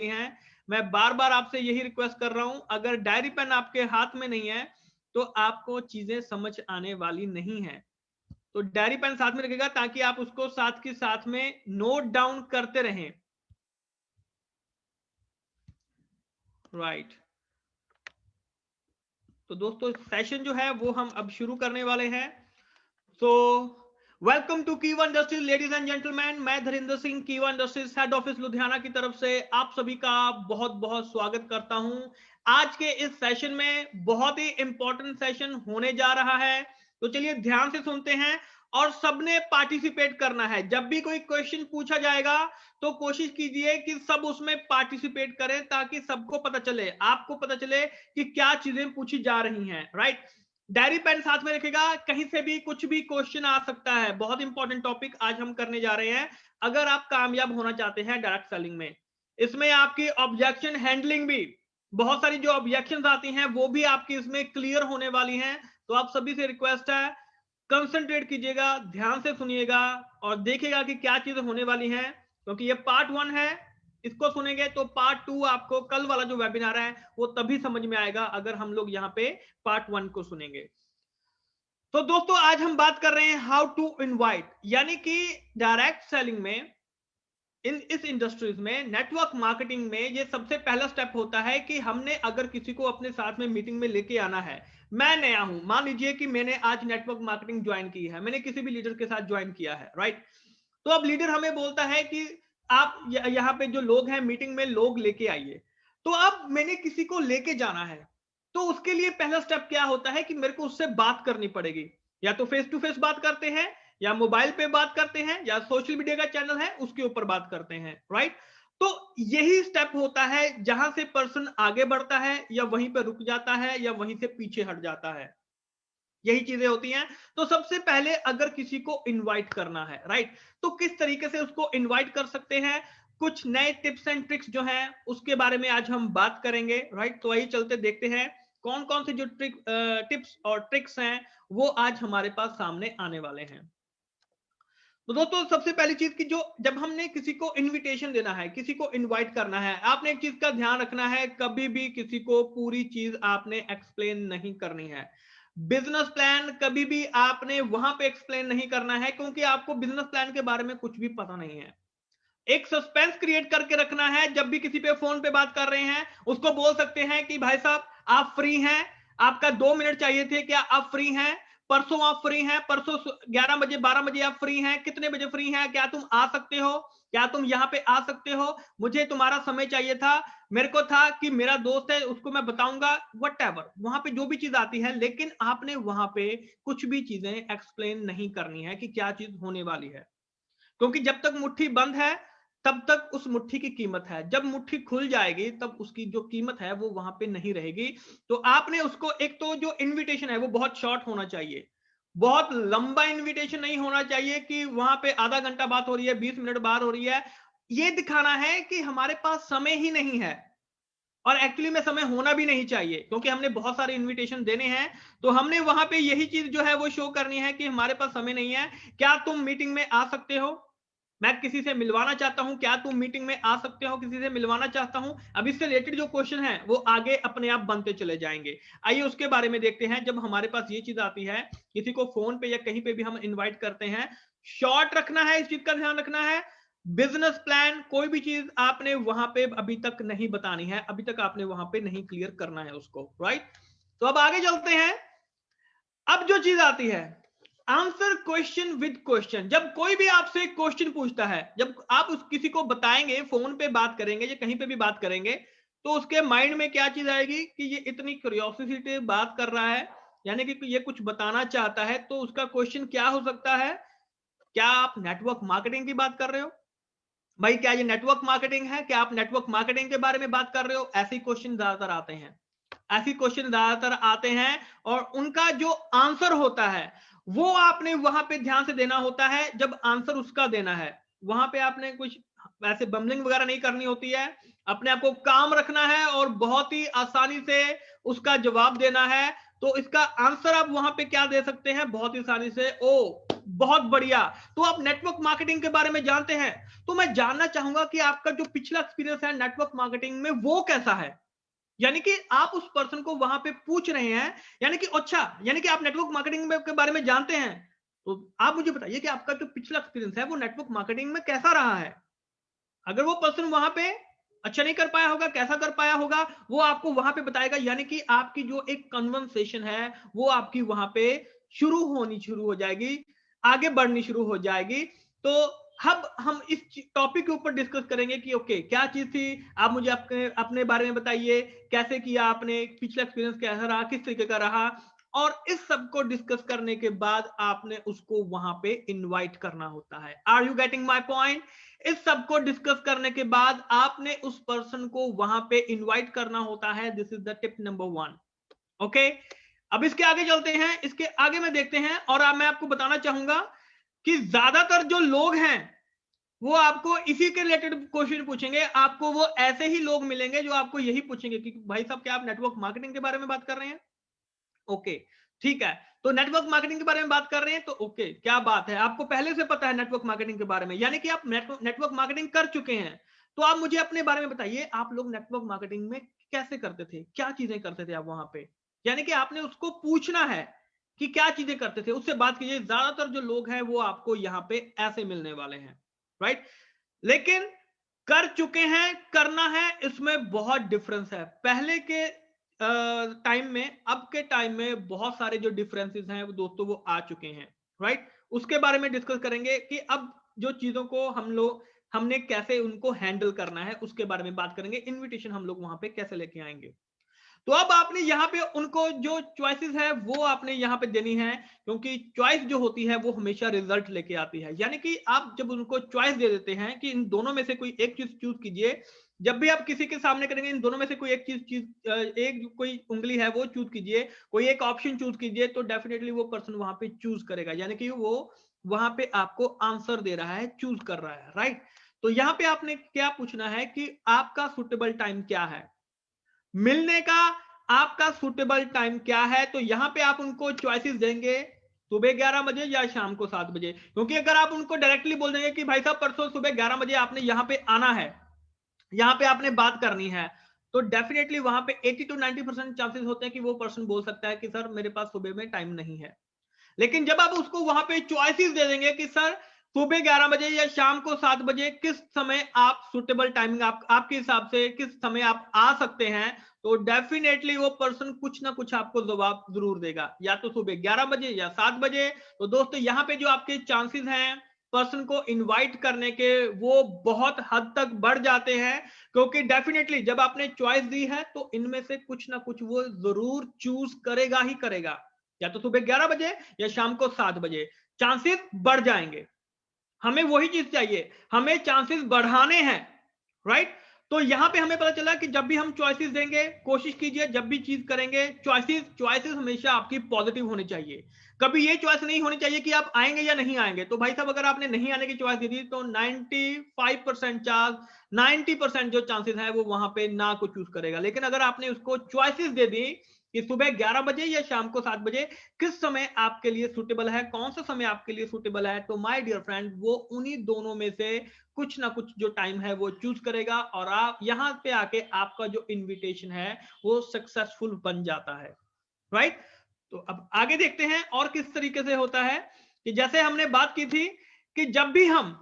हैं। मैं बार बार आपसे यही रिक्वेस्ट कर रहा हूं, अगर डायरी पेन आपके हाथ में नहीं है तो आपको चीजें समझ आने वाली नहीं है। तो डायरी पेन साथ में रखिएगा ताकि आप उसको साथ के साथ में नोट डाउन करते रहें। राइट। तो दोस्तों सेशन जो है वो हम अब शुरू करने वाले हैं। सो वेलकम टू कीवा इंडस्ट्रीज लेडीज एंड जेंटलमैन। मैं धरिंदर सिंह, कीवा इंडस्ट्रीज हेड ऑफिस लुधियाना की तरफ से आप सभी का बहुत बहुत स्वागत करता हूं। आज के इस सेशन में बहुत ही इंपॉर्टेंट सेशन होने जा रहा है, तो चलिए ध्यान से सुनते हैं। और सबने पार्टिसिपेट करना है। जब भी कोई क्वेश्चन पूछा जाएगा तो कोशिश कीजिए कि सब उसमें पार्टिसिपेट करें ताकि सबको पता चले, आपको पता चले कि क्या चीजें पूछी जा रही हैं। राइट। डायरी पेन साथ में रखेगा, कहीं से भी कुछ भी क्वेश्चन आ सकता है। बहुत इंपॉर्टेंट टॉपिक आज हम करने जा रहे हैं। अगर आप कामयाब होना चाहते हैं डायरेक्ट सेलिंग में, इसमें आपकी ऑब्जेक्शन हैंडलिंग भी, बहुत सारी जो ऑब्जेक्शंस आती हैं वो भी आपकी इसमें क्लियर होने वाली हैं। तो आप सभी से रिक्वेस्ट है, कंसंट्रेट कीजिएगा, ध्यान से सुनिएगा और देखिएगा कि क्या चीजें होने वाली हैं, क्योंकि ये पार्ट 1 है। इसको सुनेंगे तो पार्ट 2 आपको कल वाला जो वेबिनार है वो तभी समझ में आएगा अगर हम लोग यहाँ पे पार्ट 1 को सुनेंगे। तो दोस्तों आज हम बात कर रहे हैं हाउ टू इनवाइट, यानी कि डायरेक्ट सेलिंग में इस इंडस्ट्रीज में नेटवर्क मार्केटिंग में ये सबसे पहला स्टेप होता है कि हमने अगर किसी को अपने साथ में मीटिंग में लेके आना है। मैं नया हूं, मान लीजिए कि मैंने आज नेटवर्क मार्केटिंग ज्वाइन की है, मैंने किसी भी लीडर के साथ ज्वाइन किया है। राइट। तो अब लीडर हमें बोलता है कि आप यहाँ पे जो लोग हैं मीटिंग में लोग लेके आइए। तो अब मैंने किसी को लेके जाना है, तो उसके लिए पहला स्टेप क्या होता है कि मेरे को उससे बात करनी पड़ेगी। या तो फेस टू फेस बात करते हैं, या मोबाइल पे बात करते हैं, या सोशल मीडिया का चैनल है उसके ऊपर बात करते हैं। राइट। तो यही स्टेप होता है जहां से पर्सन आगे बढ़ता है या वहीं पे रुक जाता है या वहीं से पीछे हट जाता है, यही चीजें होती हैं। तो सबसे पहले अगर किसी को इनवाइट करना है, राइट, तो किस तरीके से उसको इनवाइट कर सकते हैं, कुछ नए टिप्स एंड ट्रिक्स जो हैं उसके बारे में आज हम बात करेंगे। राइट। तो वही चलते देखते हैं कौन कौन से जो टिप्स और ट्रिक्स हैं वो आज हमारे पास सामने आने वाले हैं। तो दोस्तों सबसे पहली चीज कि जो जब हमने किसी को इनविटेशन देना है, किसी को इनवाइट करना है, आपने एक चीज का ध्यान रखना है, कभी भी किसी को पूरी चीज आपने एक्सप्लेन नहीं करनी है। बिजनेस प्लान कभी भी आपने वहां पे एक्सप्लेन नहीं करना है, क्योंकि आपको बिजनेस प्लान के बारे में कुछ भी पता नहीं है। एक सस्पेंस क्रिएट करके रखना है। जब भी किसी पे फोन पे बात कर रहे हैं उसको बोल सकते हैं कि भाई साहब आप फ्री हैं, आपका 2 मिनट चाहिए थे, क्या आप फ्री हैं, परसों आप फ्री हैं, परसों 11 बजे 12 बजे आप फ्री हैं, कितने बजे फ्री हैं, क्या तुम आ सकते हो, क्या तुम यहाँ पे आ सकते हो, मुझे तुम्हारा समय चाहिए था, मेरे को था कि मेरा दोस्त है उसको मैं बताऊंगा, वट एवर वहां पे जो भी चीज आती है। लेकिन आपने वहां पे कुछ भी चीजें एक्सप्लेन नहीं करनी है कि क्या चीज होने वाली है, क्योंकि जब तक मुट्ठी बंद है तब तक उस मुट्ठी की कीमत है, जब मुट्ठी खुल जाएगी तब उसकी जो कीमत है वो वहां पे नहीं रहेगी। तो आपने उसको, एक तो जो इनविटेशन है वो बहुत शॉर्ट होना चाहिए, बहुत लंबा इनविटेशन नहीं होना चाहिए कि वहां पे आधा घंटा बात हो रही है, 20 मिनट बात हो रही है। ये दिखाना है कि हमारे पास समय ही नहीं है, और एक्चुअली में समय होना भी नहीं चाहिए, क्योंकि हमने बहुत सारे इनविटेशन देने हैं। तो हमने वहां पे यही चीज जो है वो शो करनी है कि हमारे पास समय नहीं है, क्या तुम मीटिंग में आ सकते हो, मैं किसी से मिलवाना चाहता हूं, क्या तुम मीटिंग में आ सकते हो, किसी से मिलवाना चाहता हूं। अब इससे रिलेटेड जो क्वेश्चन है वो आगे अपने आप बनते चले जाएंगे। आइए उसके बारे में देखते हैं। जब हमारे पास ये चीज आती है, किसी को फोन पे या कहीं पे भी हम इन्वाइट करते हैं, शॉर्ट रखना है, इस चीज का ध्यान रखना है। बिजनेस प्लान कोई भी चीज आपने वहां पे अभी तक नहीं बतानी है, अभी तक आपने वहां पे नहीं क्लियर करना है उसको। राइट। तो अब आगे चलते हैं। अब जो चीज आती है, आंसर क्वेश्चन विद क्वेश्चन। जब कोई भी आपसे क्वेश्चन पूछता है, जब आप उस किसी को बताएंगे, फोन पे बात करेंगे या कहीं पे भी बात करेंगे, तो उसके माइंड में क्या चीज आएगी कि ये इतनी क्यूरियोसिटी बात कर रहा है, यानी कि ये कुछ बताना चाहता है। तो उसका क्वेश्चन क्या हो सकता है, क्या आप नेटवर्क मार्केटिंग की बात कर रहे हो, भाई क्या ये नेटवर्क मार्केटिंग है, क्या आप नेटवर्क मार्केटिंग के बारे में बात कर रहे हो। ऐसे क्वेश्चन ज्यादातर आते हैं, ऐसे क्वेश्चन ज्यादातर आते हैं। और उनका जो आंसर होता है वो आपने वहां पे ध्यान से देना होता है। जब आंसर उसका देना है वहां पे आपने कुछ ऐसे बम्बलिंग वगैरह नहीं करनी होती है, अपने आप को काम रखना है और बहुत ही आसानी से उसका जवाब देना है। तो इसका आंसर आप वहां पे क्या दे सकते हैं, बहुत ही आसानी से, ओ बहुत बढ़िया। तो आप नेटवर्क मार्केटिंग के बारे में जानते हैं, तो मैं जानना चाहूंगा कि आपका जो पिछला एक्सपीरियंस है नेटवर्क मार्केटिंग में वो कैसा है। यानी कि आप उस पर्सन को वहां पे पूछ रहे हैं, यानी कि अच्छा, यानी कि आप नेटवर्क मार्केटिंग के बारे में जानते हैं, तो आप मुझे बताइए कि आपका जो पिछला एक्सपीरियंस है वो नेटवर्क मार्केटिंग में कैसा रहा है। अगर वो पर्सन वहां पे अच्छा नहीं कर पाया होगा, कैसा कर पाया होगा, वो आपको वहां पे बताएगा। यानी कि आपकी जो एक कन्वर्सेशन है वो आपकी वहां पे शुरू हो जाएगी, आगे बढ़नी शुरू हो जाएगी। तो अब हम इस टॉपिक के ऊपर डिस्कस करेंगे कि ओके क्या चीज थी। आप मुझे अपने अपने बारे में बताइए, कैसे किया आपने, पिछला एक्सपीरियंस कैसा रहा, किस तरीके का रहा। और इस सब को डिस्कस करने के बाद आपने उसको वहां पे इनवाइट करना होता है। Are you getting my point. इस सब को डिस्कस करने के बाद आपने उस पर्सन को वहां पे इनवाइट करना होता है। This is the tip number 1। Okay, अब इसके आगे चलते हैं, इसके आगे में देखते हैं। और मैं आपको बताना चाहूंगा कि ज्यादातर जो लोग हैं वो आपको इसी के रिलेटेड क्वेश्चन पूछेंगे। आपको वो ऐसे ही लोग मिलेंगे जो आपको यही पूछेंगे कि भाई साहब क्या आप नेटवर्क मार्केटिंग के बारे में बात कर रहे हैं। ओके, ठीक है। तो नेटवर्क मार्केटिंग के बारे में बात कर रहे हैं, तो ओके क्या बात है, आपको पहले से पता है नेटवर्क मार्केटिंग के बारे में, यानी कि आप नेटवर्क मार्केटिंग कर चुके हैं। तो आप मुझे अपने बारे में बताइए, आप लोग नेटवर्क मार्केटिंग में कैसे करते थे, क्या चीजें करते थे आप वहां पे। यानी कि आपने उसको पूछना है कि क्या चीजें करते थे, उससे बात कीजिए। ज्यादातर जो लोग हैं वो आपको यहाँ पे ऐसे मिलने वाले हैं, राइट। लेकिन कर चुके हैं, करना है, इसमें बहुत डिफरेंस है। पहले के टाइम में, अब के टाइम में बहुत सारे जो डिफरेंसेस हैं वो दोस्तों वो आ चुके हैं, राइट। उसके बारे में डिस्कस करेंगे कि अब जो चीजों को हमने कैसे उनको हैंडल करना है, उसके बारे में बात करेंगे। इनविटेशन हम लोग वहां पे कैसे लेके आएंगे। तो अब आपने यहाँ पे उनको जो चॉइसेस है वो आपने यहाँ पे देनी है, क्योंकि चॉइस जो होती है वो हमेशा रिजल्ट लेके आती है। यानी कि आप जब उनको चॉइस दे देते हैं कि इन दोनों में से कोई एक चीज चूज कीजिए, जब भी आप किसी के सामने करेंगे इन दोनों में से कोई एक चीज एक कोई उंगली है वो चूज कीजिए, कोई एक ऑप्शन चूज कीजिए, तो डेफिनेटली वो पर्सन वहां पे चूज करेगा। यानी कि वो वहां पे आपको आंसर दे रहा है, चूज कर रहा है, राइट। तो यहाँ पे आपने क्या पूछना है कि आपका सुटेबल टाइम क्या है, मिलने का आपका सुटेबल टाइम क्या है। तो यहां पे आप उनको चॉइसेस देंगे, सुबह 11 बजे या शाम को 7 बजे। क्योंकि अगर आप उनको डायरेक्टली बोल देंगे कि भाई साहब परसों सुबह 11 बजे आपने यहां पे आना है, यहां पे आपने बात करनी है, तो डेफिनेटली वहां पे 80 to 90% चांसेस होते हैं कि वो पर्सन बोल सकता है कि सर मेरे पास सुबह में टाइम नहीं है। लेकिन जब आप उसको वहां पे चॉइसेस दे देंगे कि सर सुबह 11 बजे या शाम को 7 बजे किस समय आप सुटेबल टाइमिंग आपके हिसाब से किस समय आप आ सकते हैं, तो डेफिनेटली वो पर्सन कुछ ना कुछ आपको जवाब जरूर देगा, या तो सुबह 11 बजे या 7 बजे। तो दोस्तों यहाँ पे जो आपके चांसेस हैं पर्सन को इनवाइट करने के, वो बहुत हद तक बढ़ जाते हैं। क्योंकि डेफिनेटली जब आपने चॉइस दी है तो इनमें से कुछ ना कुछ वो जरूर चूज करेगा ही करेगा, या तो सुबह 11 बजे या शाम को 7 बजे। चांसेस बढ़ जाएंगे, हमें वही चीज चाहिए, हमें चांसेस बढ़ाने हैं, राइट। तो यहां पे हमें पता चला कि जब भी हम चॉइसेस देंगे, कोशिश कीजिए जब भी चीज करेंगे चॉइसेस हमेशा आपकी पॉजिटिव होनी चाहिए। कभी ये चॉइस नहीं होनी चाहिए कि आप आएंगे या नहीं आएंगे। तो भाई साहब अगर आपने नहीं आने की चॉइस दे दी तो 95% चांस, 90% जो चांसेस है वो वहां पे ना को चूज करेगा। लेकिन अगर आपने उसको चॉइसेस दे दी कि सुबह 11 बजे या शाम को 7 बजे किस समय आपके लिए सूटेबल है, कौन सा समय आपके लिए सूटेबल है, तो माय डियर फ्रेंड वो उन्हीं दोनों में से कुछ ना कुछ जो टाइम है वो चूज करेगा, और आप यहां पे आके आपका जो इनविटेशन है वो सक्सेसफुल बन जाता है, राइट। तो अब आगे देखते हैं और किस तरीके से होता है कि जैसे हमने बात की थी कि जब भी हम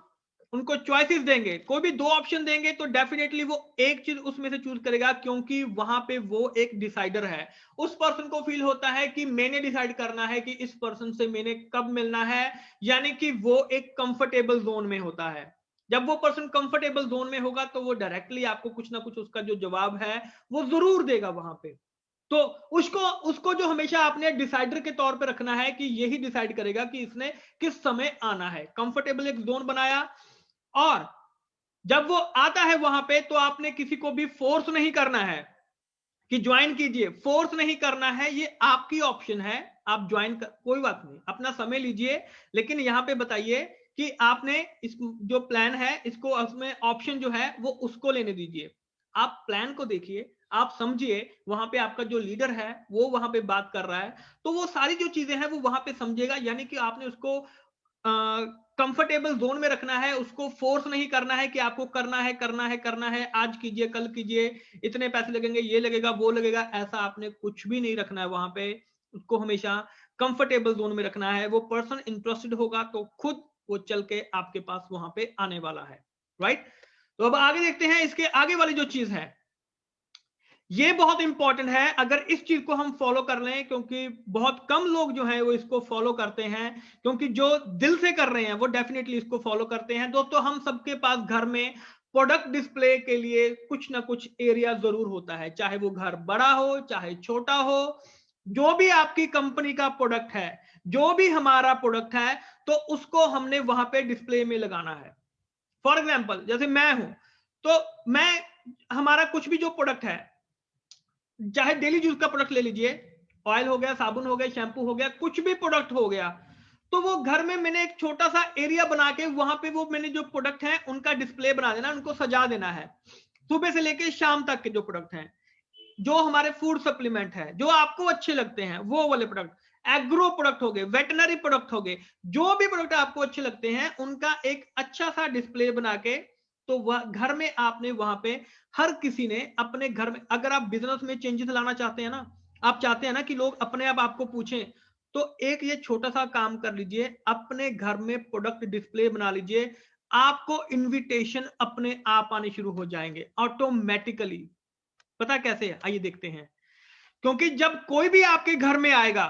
उनको चॉइसेस देंगे, कोई भी दो ऑप्शन देंगे, तो डेफिनेटली वो एक चीज उसमें से चूज करेगा, क्योंकि वहां पे वो एक डिसाइडर है। उस पर्सन को फील होता है कि मैंने डिसाइड करना है कि इस पर्सन से मैंने कब मिलना है। यानी कि वो एक कंफर्टेबल जोन में होता है। जब वो पर्सन कंफर्टेबल जोन में होगा तो वो डायरेक्टली आपको कुछ ना कुछ उसका जो जवाब है वो जरूर देगा वहां पे। तो उसको उसको जो हमेशा आपने डिसाइडर के तौर पे रखना है कि यही डिसाइड करेगा कि इसने किस समय आना है। कंफर्टेबल एक जोन बनाया, और जब वो आता है वहां पे तो आपने किसी को भी फोर्स नहीं करना है कि ज्वाइन कीजिए, फोर्स नहीं करना है, ये आपकी ऑप्शन है। आप ज्वाइन कर, कोई बात नहीं, अपना समय लीजिए। लेकिन यहां पे बताइए कि आपने इस जो प्लान है इसको, उसमें ऑप्शन जो है वो उसको लेने दीजिए। आप प्लान को देखिए, आप समझिए, वहां पे आपका जो लीडर है वो वहां पे बात कर रहा है, तो वो सारी जो चीजें हैं वो वहां पे समझेगा। यानी कि आपने उसको कंफर्टेबल जोन में रखना है, उसको फोर्स नहीं करना है कि आपको करना है, आज कीजिए कल कीजिए, इतने पैसे लगेंगे, ये लगेगा वो लगेगा, ऐसा आपने कुछ भी नहीं रखना है वहां पे। उसको हमेशा कंफर्टेबल जोन में रखना है। वो पर्सन इंटरेस्टेड होगा तो खुद वो चल के आपके पास वहां पे आने वाला है, राइट। तो अब आगे देखते हैं, इसके आगे वाली जो चीज है ये बहुत इंपॉर्टेंट है। अगर इस चीज को हम फॉलो कर लें, क्योंकि बहुत कम लोग जो है वो इसको फॉलो करते हैं, क्योंकि जो दिल से कर रहे हैं वो डेफिनेटली इसको फॉलो करते हैं। दोस्तों, हम सबके पास घर में प्रोडक्ट डिस्प्ले के लिए कुछ ना कुछ एरिया जरूर होता है, चाहे वो घर बड़ा हो चाहे छोटा हो। जो भी आपकी कंपनी का प्रोडक्ट है, जो भी हमारा प्रोडक्ट है, तो उसको हमने वहां पे डिस्प्ले में लगाना है। फॉर एग्जाम्पल, जैसे मैं हूं, तो मैं हमारा कुछ भी जो प्रोडक्ट है, चाहे डेली यूज का प्रोडक्ट ले लीजिए, ऑयल हो गया, साबुन हो गया, शैम्पू हो गया, कुछ भी प्रोडक्ट हो गया, तो वो घर में मैंने एक छोटा सा एरिया बना के वहां पे वो मैंने जो प्रोडक्ट है उनका डिस्प्ले बना देना, उनको सजा देना है। सुबह से लेकर शाम तक के जो प्रोडक्ट हैं, जो हमारे फूड सप्लीमेंट है, जो आपको अच्छे लगते हैं वो वाले प्रोडक्ट, एग्रो प्रोडक्ट हो गए, वेटनरी प्रोडक्ट हो गए, जो भी प्रोडक्ट आपको अच्छे लगते हैं उनका एक अच्छा सा डिस्प्ले बना के, तो वह घर में आपने वहां पे, हर किसी ने अपने घर में, अगर आप बिजनेस में चेंजेस लाना चाहते हैं ना, आप चाहते हैं ना कि लोग अपने आप आपको पूछें, तो एक ये छोटा सा काम कर लीजिए, अपने घर में प्रोडक्ट डिस्प्ले बना लीजिए। आपको इनविटेशन अपने आप आने शुरू हो जाएंगे ऑटोमेटिकली। पता कैसे है, आइए देखते हैं। क्योंकि जब कोई भी आपके घर में आएगा,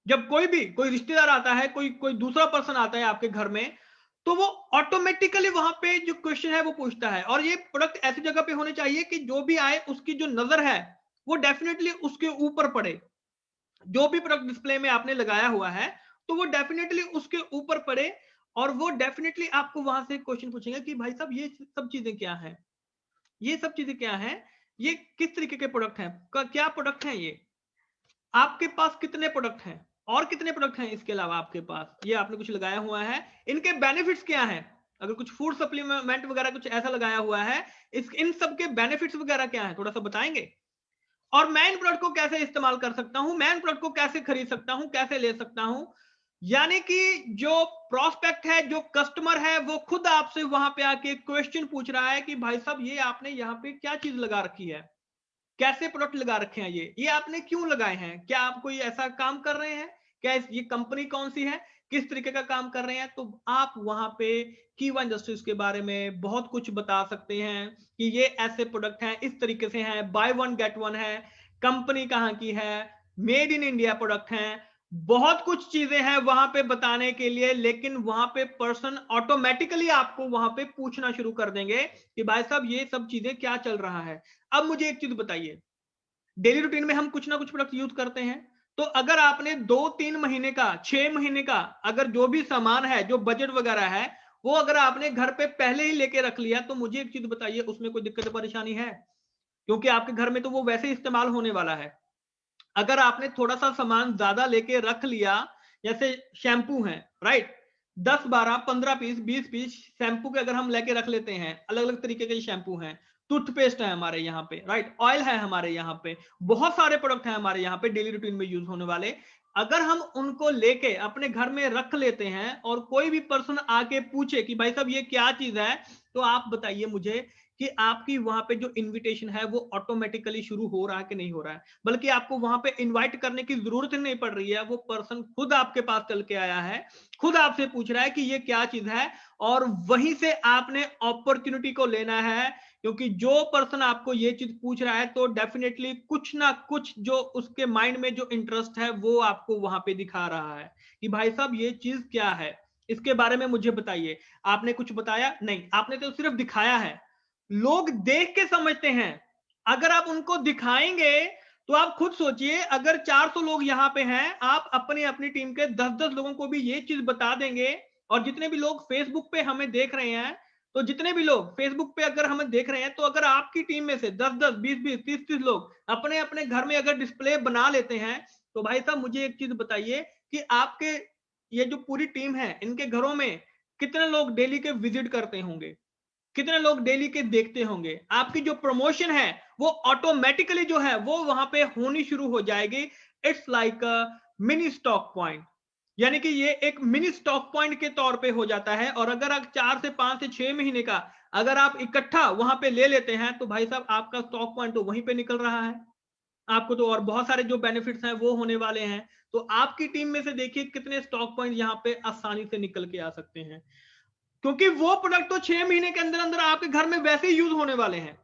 जब कोई रिश्तेदार आता है, कोई कोई दूसरा पर्सन आता है आपके घर में, तो वो ऑटोमेटिकली वहां पे जो क्वेश्चन है वो पूछता है। और ये प्रोडक्ट ऐसी जगह पे होने चाहिए कि जो भी आए उसकी जो नजर है वो डेफिनेटली उसके ऊपर पड़े। जो भी प्रोडक्ट डिस्प्ले में आपने लगाया हुआ है, तो वो डेफिनेटली उसके ऊपर पड़े। और वो डेफिनेटली आपको वहां से क्वेश्चन पूछेंगे कि भाई साहब ये सब चीजें क्या है, ये सब चीजें क्या है, ये किस तरीके के प्रोडक्ट हैं, क्या प्रोडक्ट हैं, ये आपके पास कितने प्रोडक्ट हैं, और कितने प्रोडक्ट हैं इसके अलावा आपके पास, ये आपने कुछ लगाया हुआ है, इनके बेनिफिट्स क्या हैं। अगर कुछ फूड सप्लीमेंट वगैरह कुछ ऐसा लगाया हुआ है, इन सब के बेनिफिट्स वगैरह क्या है, थोड़ा सा बताएंगे। और मैं इन प्रोडक्ट को कैसे इस्तेमाल कर सकता हूं, मैं इन प्रोडक्ट को कैसे खरीद सकता हूं, कैसे ले सकता हूं। यानी कि जो प्रोस्पेक्ट है, जो कस्टमर है, वो खुद आपसे वहां पे आके क्वेश्चन पूछ रहा है कि भाई साहब ये आपने यहाँ पे क्या चीज लगा रखी है, कैसे प्रोडक्ट लगा रखे हैं, ये आपने क्यों लगाए हैं, क्या आप कोई ऐसा काम कर रहे हैं, क्या ये कंपनी कौन सी है, किस तरीके का काम कर रहे हैं। तो आप वहां पे कीवा इंडस्ट्रीज के बारे में बहुत कुछ बता सकते हैं कि ये ऐसे प्रोडक्ट हैं, इस तरीके से हैं, बाय वन गेट वन है, कंपनी कहाँ की है, मेड इन इंडिया प्रोडक्ट हैं, बहुत कुछ चीजें हैं वहां पे बताने के लिए। लेकिन वहां पे पर्सन ऑटोमेटिकली आपको वहां पे पूछना शुरू कर देंगे कि भाई साहब ये सब चीजें क्या चल रहा है। अब मुझे एक चीज बताइए, डेली रूटीन में हम कुछ ना कुछ प्रोडक्ट यूज करते हैं, तो अगर आपने 2-3 महीने का, 6 महीने का, अगर जो भी सामान है, जो बजट वगैरह है, वो अगर आपने घर पे पहले ही लेके रख लिया, तो मुझे एक चीज बताइए, उसमें कोई दिक्कत परेशानी है? क्योंकि आपके घर में तो वो वैसे इस्तेमाल होने वाला है। अगर आपने थोड़ा सा सामान ज्यादा लेके रख लिया, जैसे शैम्पू है, राइट, 10-12-15 पीस, 20 पीस शैम्पू के अगर हम लेके रख लेते हैं, अलग अलग तरीके के शैम्पू हैं, टूथपेस्ट है हमारे यहाँ पे, राइट, ऑयल है हमारे यहाँ पे, बहुत सारे प्रोडक्ट हैं हमारे यहाँ पे डेली रूटीन में यूज होने वाले। अगर हम उनको लेके अपने घर में रख लेते हैं और कोई भी पर्सन आके पूछे कि भाई साहब ये क्या चीज है, तो आप बताइए मुझे कि आपकी वहां पे जो इनविटेशन है वो ऑटोमेटिकली शुरू हो रहा है कि नहीं हो रहा है। बल्कि आपको वहां पे इनवाइट करने की जरूरत ही नहीं पड़ रही है, वो पर्सन खुद आपके पास चल के आया है, खुद आपसे पूछ रहा है कि ये क्या चीज है, और वहीं से आपने अपॉर्चुनिटी को लेना है। क्योंकि जो पर्सन आपको ये चीज पूछ रहा है, तो डेफिनेटली कुछ ना कुछ जो उसके माइंड में जो इंटरेस्ट है वो आपको वहां पे दिखा रहा है कि भाई साहब ये चीज क्या है, इसके बारे में मुझे बताइए। आपने कुछ बताया नहीं, आपने तो सिर्फ दिखाया है। लोग देख के समझते हैं, अगर आप उनको दिखाएंगे, तो आप खुद सोचिए, अगर 400 लोग यहां पे हैं, आप अपनी अपनी टीम के 10-10 लोगों को भी ये चीज बता देंगे। और जितने भी लोग फेसबुक पे हमें देख रहे हैं, तो जितने भी लोग फेसबुक पे अगर हमें देख रहे हैं, तो अगर आपकी टीम में से 10-10, 20-20, 30-30 लोग अपने अपने घर में अगर डिस्प्ले बना लेते हैं, तो भाई साहब मुझे एक चीज बताइए कि आपके ये जो पूरी टीम है, इनके घरों में कितने लोग डेली के विजिट करते होंगे, कितने लोग डेली के देखते होंगे। आपकी जो प्रमोशन है वो ऑटोमेटिकली जो है वो वहां पे होनी शुरू हो जाएगी। It's like a mini stock point. यानी कि ये एक मिनी स्टॉक पॉइंट के तौर पे हो जाता है। और अगर आप 4 से 5 से 6 महीने का अगर आप इकट्ठा वहां पे ले लेते हैं तो भाई साहब आपका स्टॉक पॉइंट तो वहीं पे निकल रहा है। आपको तो और बहुत सारे जो बेनिफिट्स हैं वो होने वाले हैं। तो आपकी टीम में से देखिए कितने स्टॉक पॉइंट यहाँ पे आसानी से निकल के आ सकते हैं, क्योंकि वो प्रोडक्ट तो 6 महीने के अंदर अंदर आपके घर में वैसे ही यूज होने वाले हैं,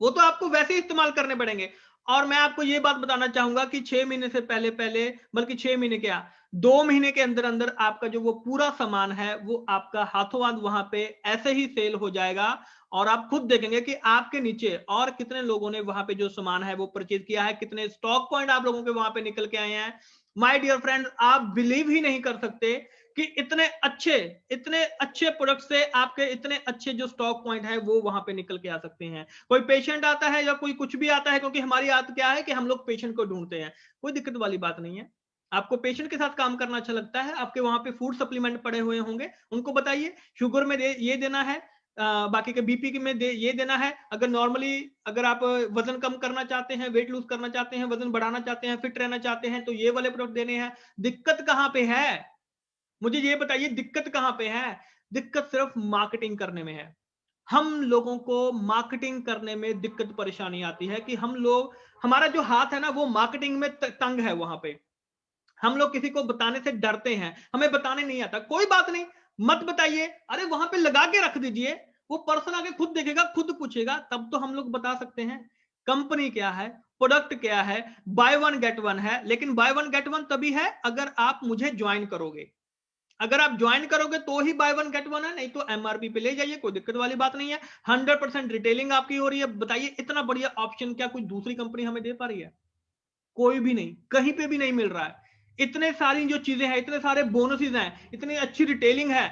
वो तो आपको वैसे ही इस्तेमाल करने पड़ेंगे। और मैं आपको ये बात बताना चाहूंगा कि 6 महीने से पहले पहले, बल्कि 6 महीने क्या, 2 महीने के अंदर अंदर आपका जो वो पूरा सामान है वो आपका हाथों हाथ वहां पे ऐसे ही सेल हो जाएगा। और आप खुद देखेंगे कि आपके नीचे और कितने लोगों ने वहां पे जो सामान है वो परचेज किया है, कितने स्टॉक पॉइंट आप लोगों के वहां पे निकल के आए हैं। माय डियर फ्रेंड्स, आप बिलीव ही नहीं कर सकते कि इतने अच्छे प्रोडक्ट से आपके इतने अच्छे जो स्टॉक पॉइंट है वो वहां पे निकल के आ सकते हैं। कोई पेशेंट आता है या कोई कुछ भी आता है, क्योंकि हमारी आदत क्या है कि हम लोग पेशेंट को ढूंढते हैं, कोई दिक्कत वाली बात नहीं है। आपको पेशेंट के साथ काम करना अच्छा लगता है, आपके वहां पे फूड सप्लीमेंट पड़े हुए होंगे, उनको बताइए शुगर में ये देना है, बाकी के बीपी में ये देना है। अगर नॉर्मली अगर आप वजन कम करना चाहते हैं, वेट लूज करना चाहते हैं, वजन बढ़ाना चाहते हैं, फिट रहना चाहते हैं, तो ये वाले प्रोडक्ट देने हैं। दिक्कत कहां पे है, मुझे ये बताइए, दिक्कत कहां पे है? दिक्कत सिर्फ मार्केटिंग करने में है। हम लोगों को मार्केटिंग करने में दिक्कत परेशानी आती है कि हम लोग, हमारा जो हाथ है ना वो मार्केटिंग में तंग है। वहां पे हम लोग किसी को बताने से डरते हैं, हमें बताने नहीं आता। कोई बात नहीं, मत बताइए, अरे वहां पे लगा के रख दीजिए, वो पर्सन आके खुद देखेगा, खुद पूछेगा, तब तो हम लोग बता सकते हैं कंपनी क्या है, प्रोडक्ट क्या है। बाय वन गेट वन है, लेकिन बाय वन गेट वन तभी है अगर आप मुझे ज्वाइन करोगे। अगर आप ज्वाइन करोगे तो ही बाय वन गेट वन है, नहीं तो एमआरपी पे ले जाइए, कोई दिक्कत वाली बात नहीं है। 100% रिटेलिंग आपकी हो रही है। बताइए इतना बढ़िया ऑप्शन क्या कोई दूसरी कंपनी हमें दे पा रही है? कोई भी नहीं, कहीं पे भी नहीं मिल रहा है। इतने सारी जो चीजें हैं, इतने सारे बोनसेस हैं, इतनी अच्छी रिटेलिंग है,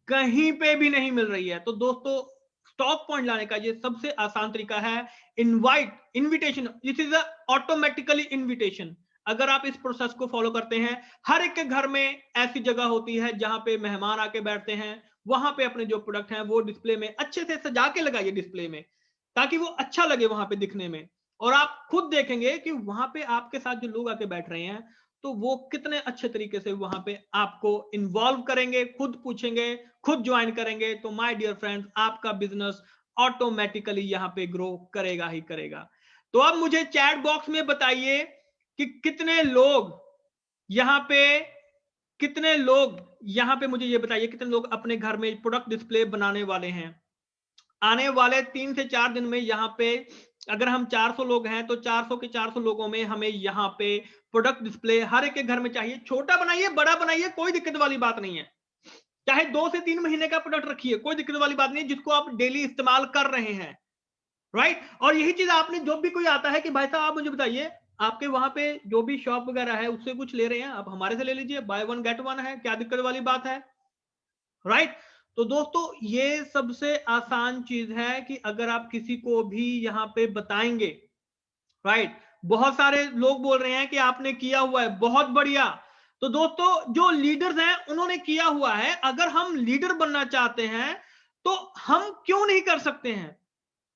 कहीं पे भी नहीं मिल रही है। तो दोस्तों, स्टॉक पॉइंट लाने का ये सबसे आसान तरीका है, invitation. This is automatically invitation. अगर आप इस प्रोसेस को फॉलो करते हैं, हर एक के घर में ऐसी जगह होती है जहां पे मेहमान आके बैठते हैं, वहां पे अपने जो प्रोडक्ट हैं वो डिस्प्ले में अच्छे से सजा के लगाइए डिस्प्ले में, ताकि वो अच्छा लगे वहां पे दिखने में। और आप खुद देखेंगे कि वहां पे आपके साथ जो लोग आके बैठ रहे हैं तो वो कितने अच्छे तरीके से वहां पे आपको इन्वॉल्व करेंगे, खुद पूछेंगे, खुद ज्वाइन करेंगे। तो माय डियर फ्रेंड्स, आपका बिजनेस ऑटोमेटिकली यहां पे ग्रो करेगा ही करेगा। तो अब मुझे चैट बॉक्स में बताइए कि कितने लोग यहां पे मुझे ये बताइए, कितने लोग अपने घर में प्रोडक्ट डिस्प्ले बनाने वाले हैं। आने वाले 3 से 4 दिन में यहाँ पे अगर हम 400 लोग हैं तो 400 के 400 लोगों में हमें यहाँ पे प्रोडक्ट डिस्प्ले हर एक के घर में चाहिए। छोटा बनाइए, बड़ा बनाइए, कोई दिक्कत वाली बात नहीं है। चाहे 2 से 3 महीने का प्रोडक्ट रखिए, कोई दिक्कत वाली बात नहीं है, जिसको आप डेली इस्तेमाल कर रहे हैं, राइट। और यही चीज आपने, जो भी कोई आता है कि भाई साहब आप मुझे बताइए, आपके वहां पे जो भी शॉप वगैरह है उससे कुछ ले रहे हैं, आप हमारे से ले लीजिए, बाय वन गेट वन है, क्या दिक्कत वाली बात है, राइट। तो दोस्तों, ये सबसे आसान चीज है कि अगर आप किसी को भी यहां पे बताएंगे, राइट। बहुत सारे लोग बोल रहे हैं कि आपने किया हुआ है, बहुत बढ़िया। तो दोस्तों, जो लीडर्स हैं उन्होंने किया हुआ है, अगर हम लीडर बनना चाहते हैं तो हम क्यों नहीं कर सकते हैं?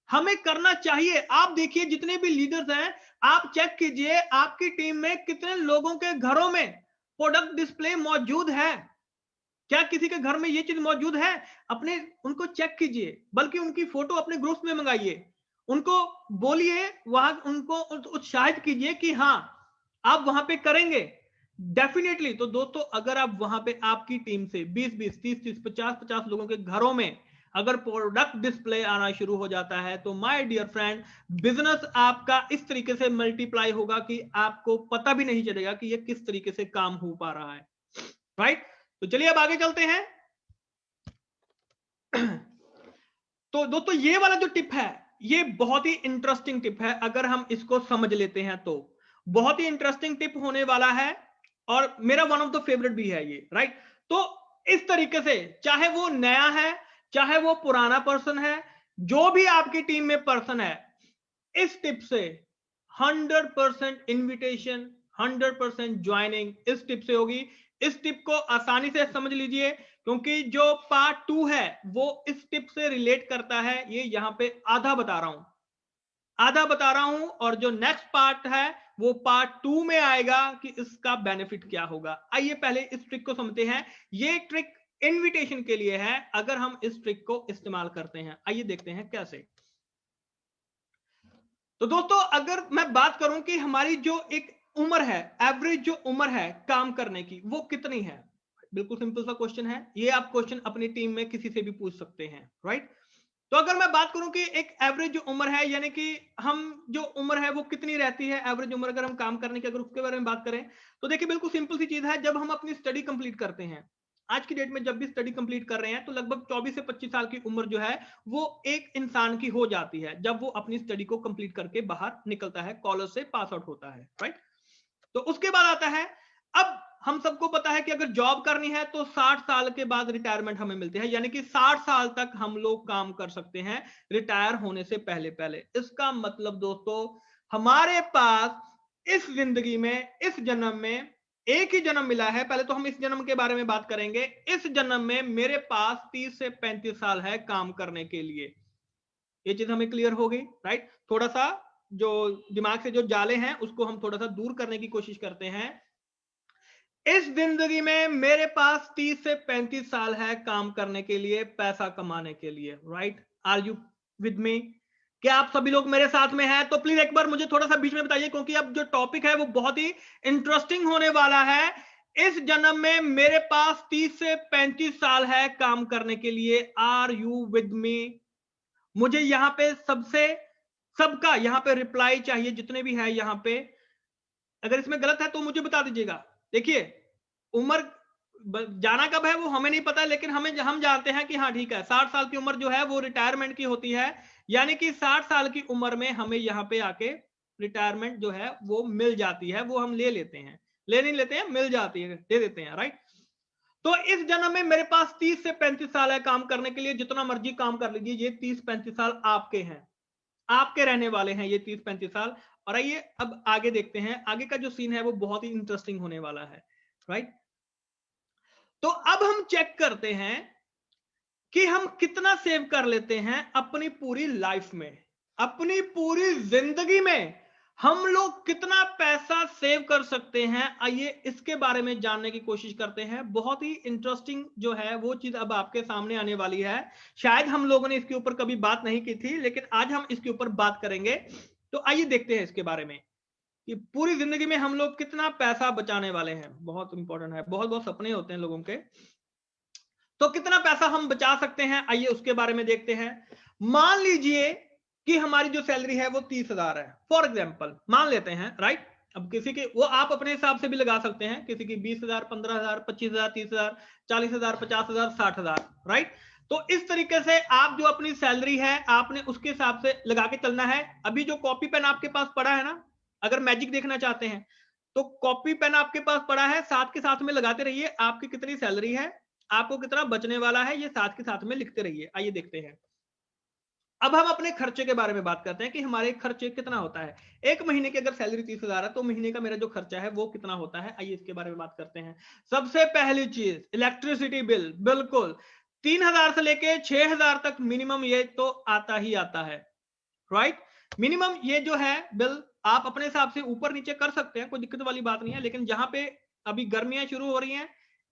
हमें करना चाहिए। आप देखिए जितने भी लीडर्स हैं, आप चेक कीजिए आपकी टीम में कितने लोगों के घरों में प्रोडक्ट डिस्प्ले मौजूद है। क्या किसी के घर में ये चीज मौजूद है? अपने उनको चेक कीजिए, बल्कि उनकी फोटो अपने ग्रुप्स में मंगाइए, उनको बोलिए, वहां उनको उत्साहित कीजिए कि हाँ आप वहां पे करेंगे डेफिनेटली। तो दोस्तों, अगर आप वहां पे आपकी टीम से 20-20, 30-30, 50-50 लोगों के घरों में अगर प्रोडक्ट डिस्प्ले आना शुरू हो जाता है तो माय डियर फ्रेंड, बिजनेस आपका इस तरीके से मल्टीप्लाई होगा कि आपको पता भी नहीं चलेगा कि ये किस तरीके से काम हो पा रहा है, राइट। तो चलिए अब आगे चलते हैं। तो दोस्तों, ये वाला जो टिप है ये बहुत ही इंटरेस्टिंग टिप है, अगर हम इसको समझ लेते हैं तो बहुत ही इंटरेस्टिंग टिप होने वाला है, और मेरा वन ऑफ द फेवरेट भी है ये, राइट। तो इस तरीके से, चाहे वो नया है, चाहे वो पुराना पर्सन है, जो भी आपकी टीम में पर्सन है, इस टिप से 100% इन्विटेशन, 100% ज्वाइनिंग इस टिप से होगी। इस टिप को आसानी से समझ लीजिए, क्योंकि जो पार्ट 2 है वो इस टिप से रिलेट करता है। ये यहां पे आधा बता रहा हूं, आधा बता रहा हूं, और जो नेक्स्ट पार्ट है वो पार्ट 2 में आएगा कि इसका बेनिफिट क्या होगा। आइए पहले इस ट्रिक को समझते हैं। ये ट्रिक इनविटेशन के लिए है अगर हम इस ट्रिक को इस्तेमाल करते हैं। आइए देखते हैं कैसे। तो दोस्तों, अगर मैं बात करूं कि हमारी जो एक उम्र है, एवरेज जो उम्र है काम करने की, वो कितनी है, बिल्कुल सिंपल सा क्वेश्चन है ये। आप क्वेश्चन अपनी टीम में किसी से भी पूछ सकते हैं, राइट। तो अगर मैं बात करूं कि एक एवरेज जो उम्र है, यानी कि हम जो उम्र है वो कितनी रहती है, एवरेज उम्र अगर हम काम करने की, अगर उसके बारे में बात करें, तो देखिए बिल्कुल सिंपल सी चीज है। जब हम अपनी स्टडी कंप्लीट करते हैं, आज की डेट में जब भी स्टडी कंप्लीट कर रहे हैं, तो लगभग 24 से 25 साल की उम्र जो है वो एक इंसान की हो जाती है जब वो अपनी स्टडी को कंप्लीट करके बाहर निकलता है, कॉलेज से पास आउट होता है, राइट। तो उसके बाद आता है, अब हम सबको पता है कि अगर जॉब करनी है तो 60 साल के बाद रिटायरमेंट हमें मिलती है, यानी कि 60 साल तक हम लोग काम कर सकते हैं रिटायर होने से पहले पहले। इसका मतलब दोस्तों, हमारे पास इस जिंदगी में, इस जन्म में एक ही जन्म मिला है। पहले तो हम इस जन्म के बारे में बात करेंगे। इस जन्म में मेरे पास 30 से 35 साल है काम करने के लिए। ये चीज हमें क्लियर हो गई, राइट। थोड़ा सा जो दिमाग से जो जाले हैं उसको हम थोड़ा सा दूर करने की कोशिश करते हैं। इस जिंदगी में मेरे पास 30 से 35 साल है काम करने के लिए, पैसा कमाने के लिए, right. Are you with me? क्या आप सभी लोग मेरे साथ में हैं? तो प्लीज एक बार मुझे थोड़ा सा बीच में बताइए, क्योंकि अब जो टॉपिक है वो बहुत ही इंटरेस्टिंग होने वाला है। इस जन्म में मेरे पास 30 से 35 साल है काम करने के लिए। Are you with me? मुझे यहाँ पे सबका यहाँ पे रिप्लाई चाहिए, जितने भी है यहाँ पे। अगर इसमें गलत है तो मुझे बता दीजिएगा। देखिए, उम्र जाना कब है वो हमें नहीं पता, लेकिन हम जानते हैं कि हाँ ठीक है, 60 साल की उम्र जो है वो रिटायरमेंट की होती है, यानी कि 60 साल की उम्र में हमें यहाँ पे आके रिटायरमेंट जो है वो मिल जाती है। वो हम ले लेते हैं, ले नहीं लेते हैं, मिल जाती है, दे देते हैं, राइट। तो इस जन्म में मेरे पास 30 से 35 साल है काम करने के लिए। जितना मर्जी काम कर लीजिए, ये 30-35 साल आपके हैं, आपके रहने वाले हैं ये 30-35 साल। और आइए अब आगे देखते हैं, आगे का जो सीन है वो बहुत ही इंटरेस्टिंग होने वाला है, राइट। तो अब हम चेक करते हैं कि हम कितना सेव कर लेते हैं अपनी पूरी लाइफ में, अपनी पूरी जिंदगी में हम लोग कितना पैसा सेव कर सकते हैं। आइए इसके बारे में जानने की कोशिश करते हैं। बहुत ही इंटरेस्टिंग जो है वो चीज अब आपके सामने आने वाली है। शायद हम लोगों ने इसके ऊपर कभी बात नहीं की थी, लेकिन आज हम इसके ऊपर बात करेंगे। तो आइए देखते हैं इसके बारे में कि पूरी जिंदगी में हम लोग कितना पैसा बचाने वाले हैं। बहुत इंपॉर्टेंट है, बहुत बहुत सपने होते हैं लोगों के, तो कितना पैसा हम बचा सकते हैं, आइए उसके बारे में देखते हैं। मान लीजिए कि हमारी जो सैलरी है वो 30,000 है, फॉर एग्जाम्पल मान लेते हैं, राइट। अब किसी की, वो आप अपने हिसाब से भी लगा सकते हैं, किसी की 20,000, 15,000, 25,000, 30,000, 40,000, 50,000, 60,000, राइट। तो इस तरीके से आप जो अपनी सैलरी है आपने उसके हिसाब से लगा के चलना है। अभी जो कॉपी पेन आपके पास पड़ा है ना, अगर मैजिक देखना चाहते हैं तो कॉपी पेन आपके पास पड़ा है, साथ के साथ में लगाते रहिए आपकी कितनी सैलरी है, आपको कितना बचने वाला है, ये साथ के साथ में लिखते रहिए। आइए देखते हैं। अब हम अपने खर्चे के बारे में बात करते हैं कि हमारे खर्चे कितना होता है। एक महीने की अगर सैलरी 30,000 है तो महीने का मेरा जो खर्चा है वो कितना होता है, आइए इसके बारे में बात करते हैं। सबसे पहली चीज इलेक्ट्रिसिटी बिल, बिल्कुल 3,000 से लेके 6,000 तक मिनिमम ये तो आता ही आता है, राइट। मिनिमम ये जो है बिल आप अपने हिसाब से ऊपर नीचे कर सकते हैं, कोई दिक्कत वाली बात नहीं है। लेकिन जहां पे अभी गर्मियां शुरू हो रही हैं,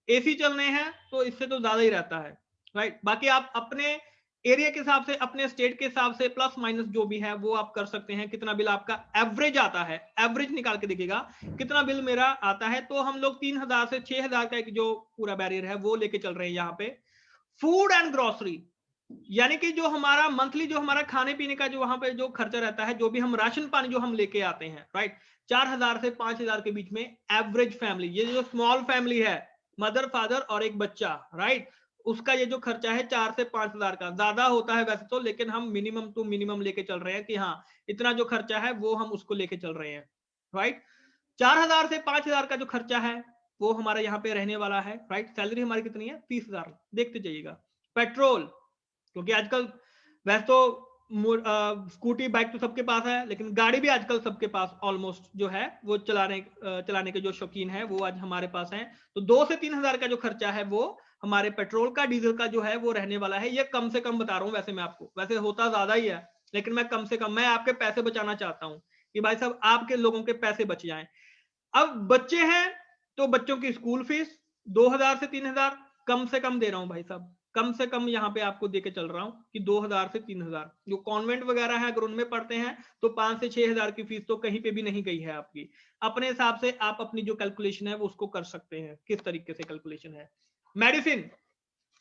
एसी चलने हैं, तो इससे तो ज्यादा ही रहता है, राइट। बाकी आप अपने एरिया के हिसाब से, अपने स्टेट के हिसाब से प्लस माइनस जो भी है वो आप कर सकते हैं। कितना बिल आपका एवरेज आता है, एवरेज निकाल के देखिएगा कितना बिल मेरा आता है। तो हम लोग 3,000 से 6,000 का एक जो पूरा बैरियर है वो लेके चल रहे हैं यहाँ पे। फूड एंड ग्रोसरी, यानी कि जो हमारा मंथली जो हमारा खाने पीने का जो वहां पे जो खर्चा रहता है, जो भी हम राशन पानी जो हम लेके आते हैं, राइट, 4,000 से 5,000 के बीच में एवरेज फैमिली, ये जो स्मॉल फैमिली है, मदर फादर और एक बच्चा, राइट, उसका ये जो खर्चा है 4 से 5,000 का। ज्यादा होता है वैसे तो, लेकिन हम मिनिमम टू मिनिमम लेके चल रहे हैं कि हाँ इतना जो खर्चा है वो हम उसको लेके चल रहे हैं, राइट। 4,000 से 5,000 का जो खर्चा है वो हमारा यहाँ पे रहने वाला है, राइट। सैलरी हमारी कितनी है, 30,000, देखते जाइएगा। पेट्रोल, क्योंकि आजकल वैसे तो स्कूटी बाइक तो सबके पास है, लेकिन गाड़ी भी आजकल सबके पास ऑलमोस्ट जो है वो चलाने के जो शौकीन है वो आज हमारे पास हैं। तो 2 से 3,000 का जो खर्चा है वो हमारे पेट्रोल का, डीजल का जो है वो रहने वाला है। ये कम से कम बता रहा हूं, वैसे मैं आपको, वैसे होता ज्यादा ही है, लेकिन मैं कम से कम मैं आपके पैसे बचाना चाहता हूं कि भाई साहब आपके लोगों के पैसे बच जाएं। अब बच्चे हैं तो बच्चों की स्कूल फीस 2000 से 3000 कम से कम दे रहा हूं भाई साहब, कम से कम यहां पे आपको देके चल रहा हूं कि 2000 से 3000। जो कॉन्वेंट वगैरह है अगर उनमें पढ़ते हैं तो 5 से 6000 की फीस तो कहीं पे भी नहीं गई है आपकी। अपने हिसाब से आप अपनी जो कैलकुलेशन है वो उसको कर सकते हैं, किस तरीके से कैलकुलेशन है। मेडिसिन,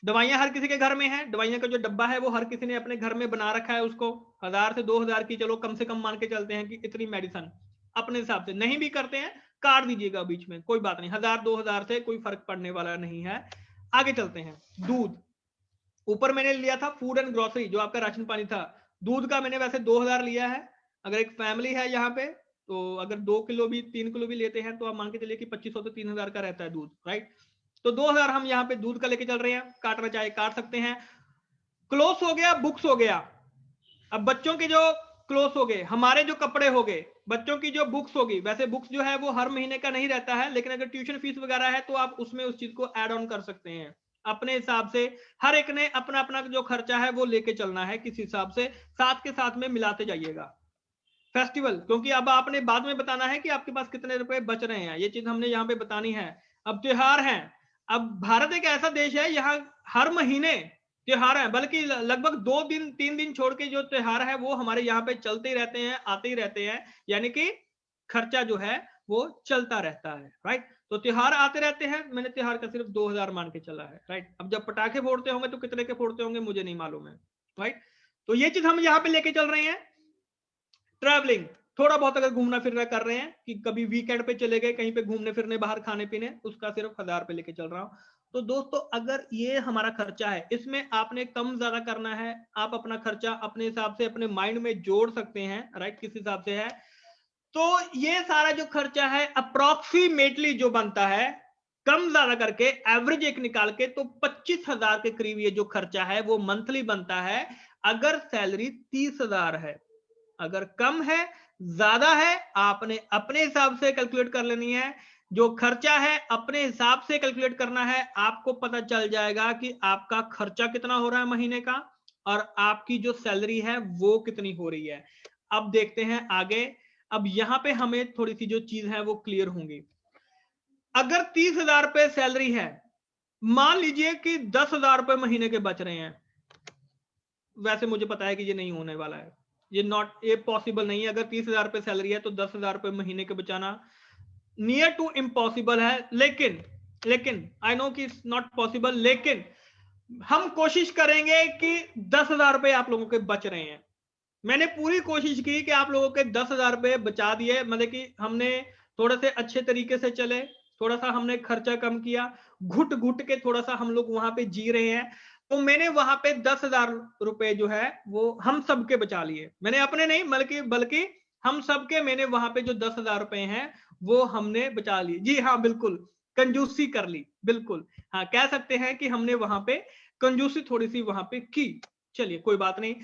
दवाइयां हर किसी के घर में है, दवाइयां का जो डब्बा है वो हर किसी ने अपने घर में बना रखा है, उसको 1000 से 2000 की चलो कम से कम मान के चलते हैं कि इतनी मेडिसिन अपने हिसाब से। नहीं भी करते हैं काट दीजिएगा बीच में, कोई बात नहीं, 1000-2000 से कोई फर्क पड़ने वाला नहीं है। आगे चलते हैं। दूध, ऊपर मैंने लिया था फूड एंड ग्रोसरी जो आपका राशन पानी था, दूध का मैंने वैसे 2000 लिया है। अगर एक फैमिली है यहाँ पे तो अगर 2 किलो भी 3 किलो भी लेते हैं तो आप मान के चलिए कि 2500 से 3000 का रहता है दूध, राइट। तो 2000 हम यहाँ पे दूध का लेके चल रहे हैं, काटना चाहे काट सकते हैं। क्लोथ हो गया, बुक्स हो गया। अब बच्चों के जो क्लोथ हो गए, हमारे जो कपड़े हो गए, बच्चों की जो बुक्स होगी, वैसे बुक्स जो है वो हर महीने का नहीं रहता है, लेकिन अगर ट्यूशन फीस वगैरह है तो आप उसमें उस चीज को ऐड ऑन कर सकते हैं अपने हिसाब से। हर एक ने अपना अपना जो खर्चा है वो लेके चलना है किस हिसाब से, साथ के साथ में मिलाते जाइएगा। फेस्टिवल, क्योंकि अब आपने बाद में बताना है कि आपके पास कितने रुपए बच रहे हैं, ये चीज हमने यहाँ पे बतानी है। अब त्योहार हैं, अब भारत एक ऐसा देश है यहाँ हर महीने त्योहार है, बल्कि लगभग 2 दिन 3 दिन छोड़ के जो त्योहार है वो हमारे यहाँ पे चलते ही रहते हैं, आते ही रहते हैं, यानी कि खर्चा जो है वो चलता रहता है, राइट। तो त्योहार आते रहते हैं, मैंने त्योहार का सिर्फ 2000 मान के चला है, राइट। अब जब पटाखे फोड़ते होंगे तो कितने के फोड़ते होंगे मुझे नहीं मालूम है, राइट। तो ये चीज हम यहाँ पे लेके चल रहे हैं। ट्रैवलिंग, थोड़ा बहुत अगर घूमना फिरना कर रहे हैं कि कभी वीकेंड पे चले गए कहीं पे घूमने फिरने बाहर खाने पीने, उसका सिर्फ 1000 पे लेके चल रहा हूं। तो दोस्तों अगर ये हमारा खर्चा है, इसमें आपने कम ज्यादा करना है, आप अपना खर्चा अपने हिसाब से अपने माइंड में जोड़ सकते हैं, राइट, किस हिसाब से है। तो ये सारा जो खर्चा है अप्रोक्सीमेटली जो बनता है कम ज्यादा करके एवरेज एक निकाल के, तो 25,000 के करीब ये जो खर्चा है वो मंथली बनता है अगर सैलरी 30,000 है। अगर कम है ज्यादा है आपने अपने हिसाब से कैलकुलेट कर लेनी है, जो खर्चा है अपने हिसाब से कैलकुलेट करना है, आपको पता चल जाएगा कि आपका खर्चा कितना हो रहा है महीने का और आपकी जो सैलरी है वो कितनी हो रही है। अब देखते हैं आगे। अब यहां पे हमें थोड़ी सी जो चीज है वो क्लियर होंगी। अगर 30,000 रुपए सैलरी है, मान लीजिए कि 10,000 रुपए महीने के बच रहे हैं, वैसे मुझे पता है कि ये नहीं होने वाला है, ये पॉसिबल नहीं है। अगर 30,000 रुपए सैलरी है तो 10,000 रुपए महीने के बचाना नियर टू इम्पॉसिबल है। लेकिन आई नो कि इट्स नॉट पॉसिबल, लेकिन हम कोशिश करेंगे कि 10,000 रुपए आप लोगों के बच रहे हैं। मैंने पूरी कोशिश की कि आप लोगों के 10,000 रुपए बचा दिए, मतलब कि हमने थोड़े से अच्छे तरीके से चले, थोड़ा सा हमने खर्चा कम किया, घुट घुट के थोड़ा सा हम लोग वहां पे जी रहे हैं। तो मैंने वहां पे 10,000 रुपए जो है वो हम सबके बचा लिए, मैंने अपने नहीं बल्कि बल्कि हम सबके, मैंने वहां पे जो 10,000 रुपए हैं वो हमने बचा लिए। जी हाँ बिल्कुल, कंजूसी कर ली, बिल्कुल हाँ कह सकते हैं कि हमने वहां पे कंजूसी थोड़ी सी वहां पे की। चलिए कोई बात नहीं।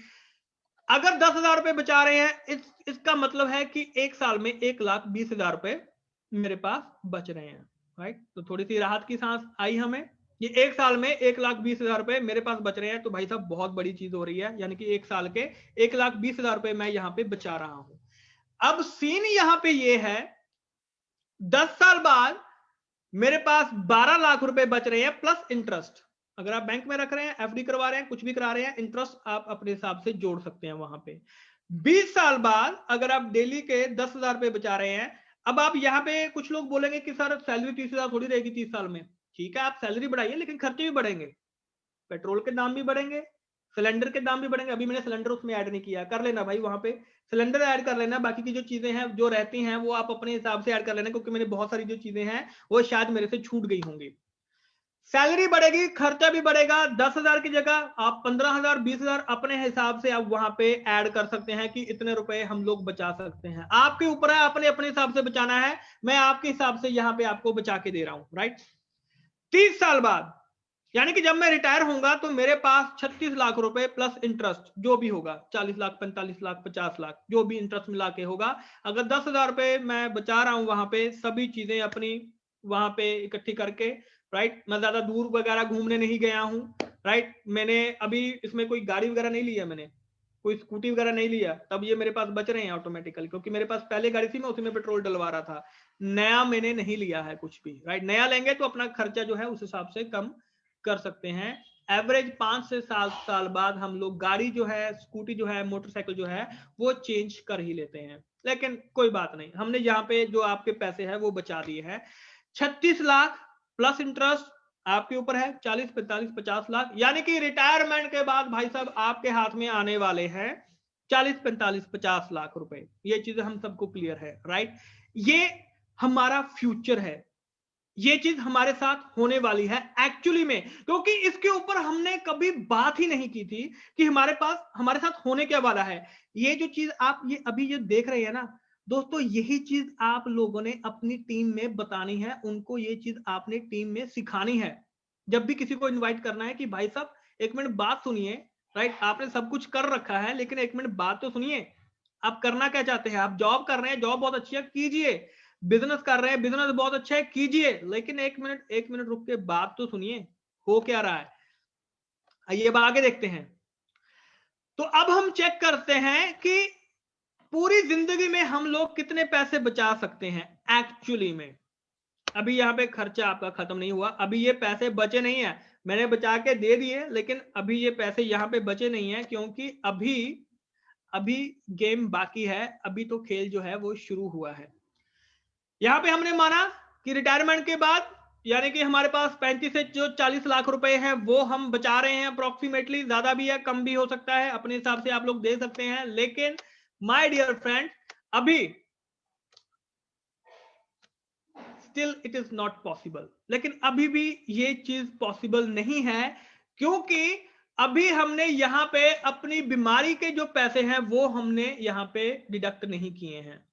अगर 10,000 रुपए बचा रहे हैं इसका मतलब है कि एक साल में 1,20,000 रुपए मेरे पास बच रहे हैं, राइट। तो थोड़ी सी राहत की सांस आई हमें, ये एक साल में 1,20,000 रुपए मेरे पास बच रहे हैं, तो भाई साहब बहुत बड़ी चीज हो रही है, यानी कि एक साल के 1,20,000 रुपए मैं यहाँ पे बचा रहा हूं। अब सीन यहाँ पे ये है 10 साल बाद मेरे पास 12 लाख रुपए बच रहे हैं प्लस इंटरेस्ट। अगर आप बैंक में रख रहे हैं, एफडी करवा रहे हैं, कुछ भी करा रहे हैं, इंटरेस्ट आप अपने हिसाब से जोड़ सकते हैं वहां पे। 20 साल बाद अगर आप डेली के 10,000 रुपए बचा रहे हैं, अब आप यहाँ पे कुछ लोग बोलेंगे कि सर सैलरी 30,000 थोड़ी रहेगी 30 साल में। ठीक है आप सैलरी बढ़ाइए, लेकिन खर्चे भी बढ़ेंगे, पेट्रोल के दाम भी बढ़ेंगे, सिलेंडर के दाम भी बढ़ेंगे। अभी मैंने सिलेंडर उसमें ऐड नहीं किया, कर लेना भाई, वहां पे सिलेंडर ऐड कर लेना, बाकी की जो चीजें हैं जो रहती हैं वो आप अपने हिसाब से ऐड कर लेना, क्योंकि मैंने बहुत सारी जो चीजें हैं वो शायद मेरे से छूट गई होंगी। सैलरी बढ़ेगी, खर्चा भी बढ़ेगा, 10,000 की जगह आप 15,000 20,000 अपने हिसाब से आप वहां पे ऐड कर सकते हैं कि इतने रुपए हम लोग बचा सकते हैं। आपके ऊपर है, अपने अपने हिसाब से बचाना है, मैं आपके हिसाब से यहाँ पे आपको बचा के दे रहा हूं, राइट। 30 साल बाद यानी कि जब मैं रिटायर होऊंगा तो मेरे पास 36 लाख रुपए प्लस इंटरेस्ट जो भी होगा, 40 लाख 45 लाख 50 लाख जो भी इंटरेस्ट मिला के होगा। अगर 10,000 रुपए मैं बचा रहा हूं वहां पे सभी चीजें अपनी वहां पे इकट्ठी करके, राइट। मैं ज्यादा दूर वगैरह घूमने नहीं गया हूं, राइट। मैंने अभी इसमें कोई गाड़ी वगैरह नहीं लिया मैंने, कोई स्कूटी वगैरह नहीं लिया, तब ये मेरे पास बच रहे हैं ऑटोमेटिकली, क्योंकि मेरे पास पहले गाड़ी थी, मैं उसी में पेट्रोल डलवा रहा था। नया मैंने नहीं लिया है कुछ भी, राइट। नया लेंगे तो अपना खर्चा जो है उस हिसाब से कम कर सकते हैं। एवरेज 5 से 7 साल बाद हम लोग गाड़ी जो है, स्कूटी जो है, मोटरसाइकिल जो है वो चेंज कर ही लेते हैं। लेकिन कोई बात नहीं, हमने यहाँ पे जो आपके पैसे है वो बचा दिए हैं। 36 लाख प्लस इंटरेस्ट आपके ऊपर है, 40, 45, 50 लाख, यानी कि रिटायरमेंट के बाद भाई साहब आपके हाथ में आने वाले हैं 40, 45, 50 लाख रुपए। ये चीजें हम सबको क्लियर है, राइट। ये हमारा फ्यूचर है, ये चीज हमारे साथ होने वाली है एक्चुअली में, क्योंकि इसके ऊपर हमने कभी बात ही नहीं की थी कि हमारे पास हमारे साथ होने क्या वाला है। ये जो चीज आप ये अभी ये देख रहे हैं ना दोस्तों, यही चीज आप लोगों ने अपनी टीम में बतानी है, उनको ये चीज आपने टीम में सिखानी है। जब भी किसी को इन्वाइट करना है कि भाई साहब एक मिनट बात सुनिए, राइट, आपने सब कुछ कर रखा है लेकिन एक मिनट बात तो सुनिए, आप करना क्या चाहते हैं। आप जॉब कर रहे हैं, जॉब बहुत अच्छी है, कीजिए। बिजनेस कर रहे हैं, बिजनेस बहुत अच्छा है, कीजिए। लेकिन एक मिनट रुक के बात तो सुनिए, हो क्या रहा है। आइए अब आगे देखते हैं। तो अब हम चेक करते हैं कि पूरी जिंदगी में हम लोग कितने पैसे बचा सकते हैं एक्चुअली में। अभी यहाँ पे खर्चा आपका खत्म नहीं हुआ, अभी ये पैसे बचे नहीं है, मैंने बचा के दे दिए, लेकिन अभी ये पैसे यहाँ पे बचे नहीं है, क्योंकि अभी गेम बाकी है, अभी तो खेल जो है वो शुरू हुआ है। यहां पे हमने माना कि रिटायरमेंट के बाद यानी कि हमारे पास 35 से जो 40 लाख रुपए हैं वो हम बचा रहे हैं अप्रोक्सीमेटली, ज्यादा भी है कम भी हो सकता है, अपने हिसाब से आप लोग दे सकते हैं। लेकिन माय डियर फ्रेंड, अभी still it is not possible, लेकिन अभी भी ये चीज पॉसिबल नहीं है, क्योंकि अभी हमने यहां पे अपनी बीमारी के जो पैसे हैं वो हमने यहां पे डिडक्ट नहीं किए हैं।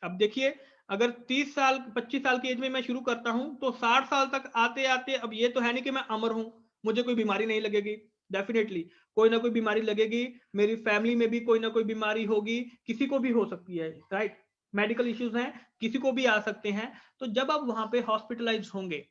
अब देखिए, अगर 30 साल 25 साल की एज में मैं शुरू करता हूं तो 60 साल तक आते आते, अब ये तो है नहीं कि मैं अमर हूं, मुझे कोई बीमारी नहीं लगेगी, डेफिनेटली कोई ना कोई बीमारी लगेगी, मेरी फैमिली में भी कोई ना कोई बीमारी होगी, किसी को भी हो सकती है, राइट। मेडिकल इश्यूज हैं, किसी को भी आ सकते हैं। तो जब आप वहां पे हॉस्पिटलाइज होंगे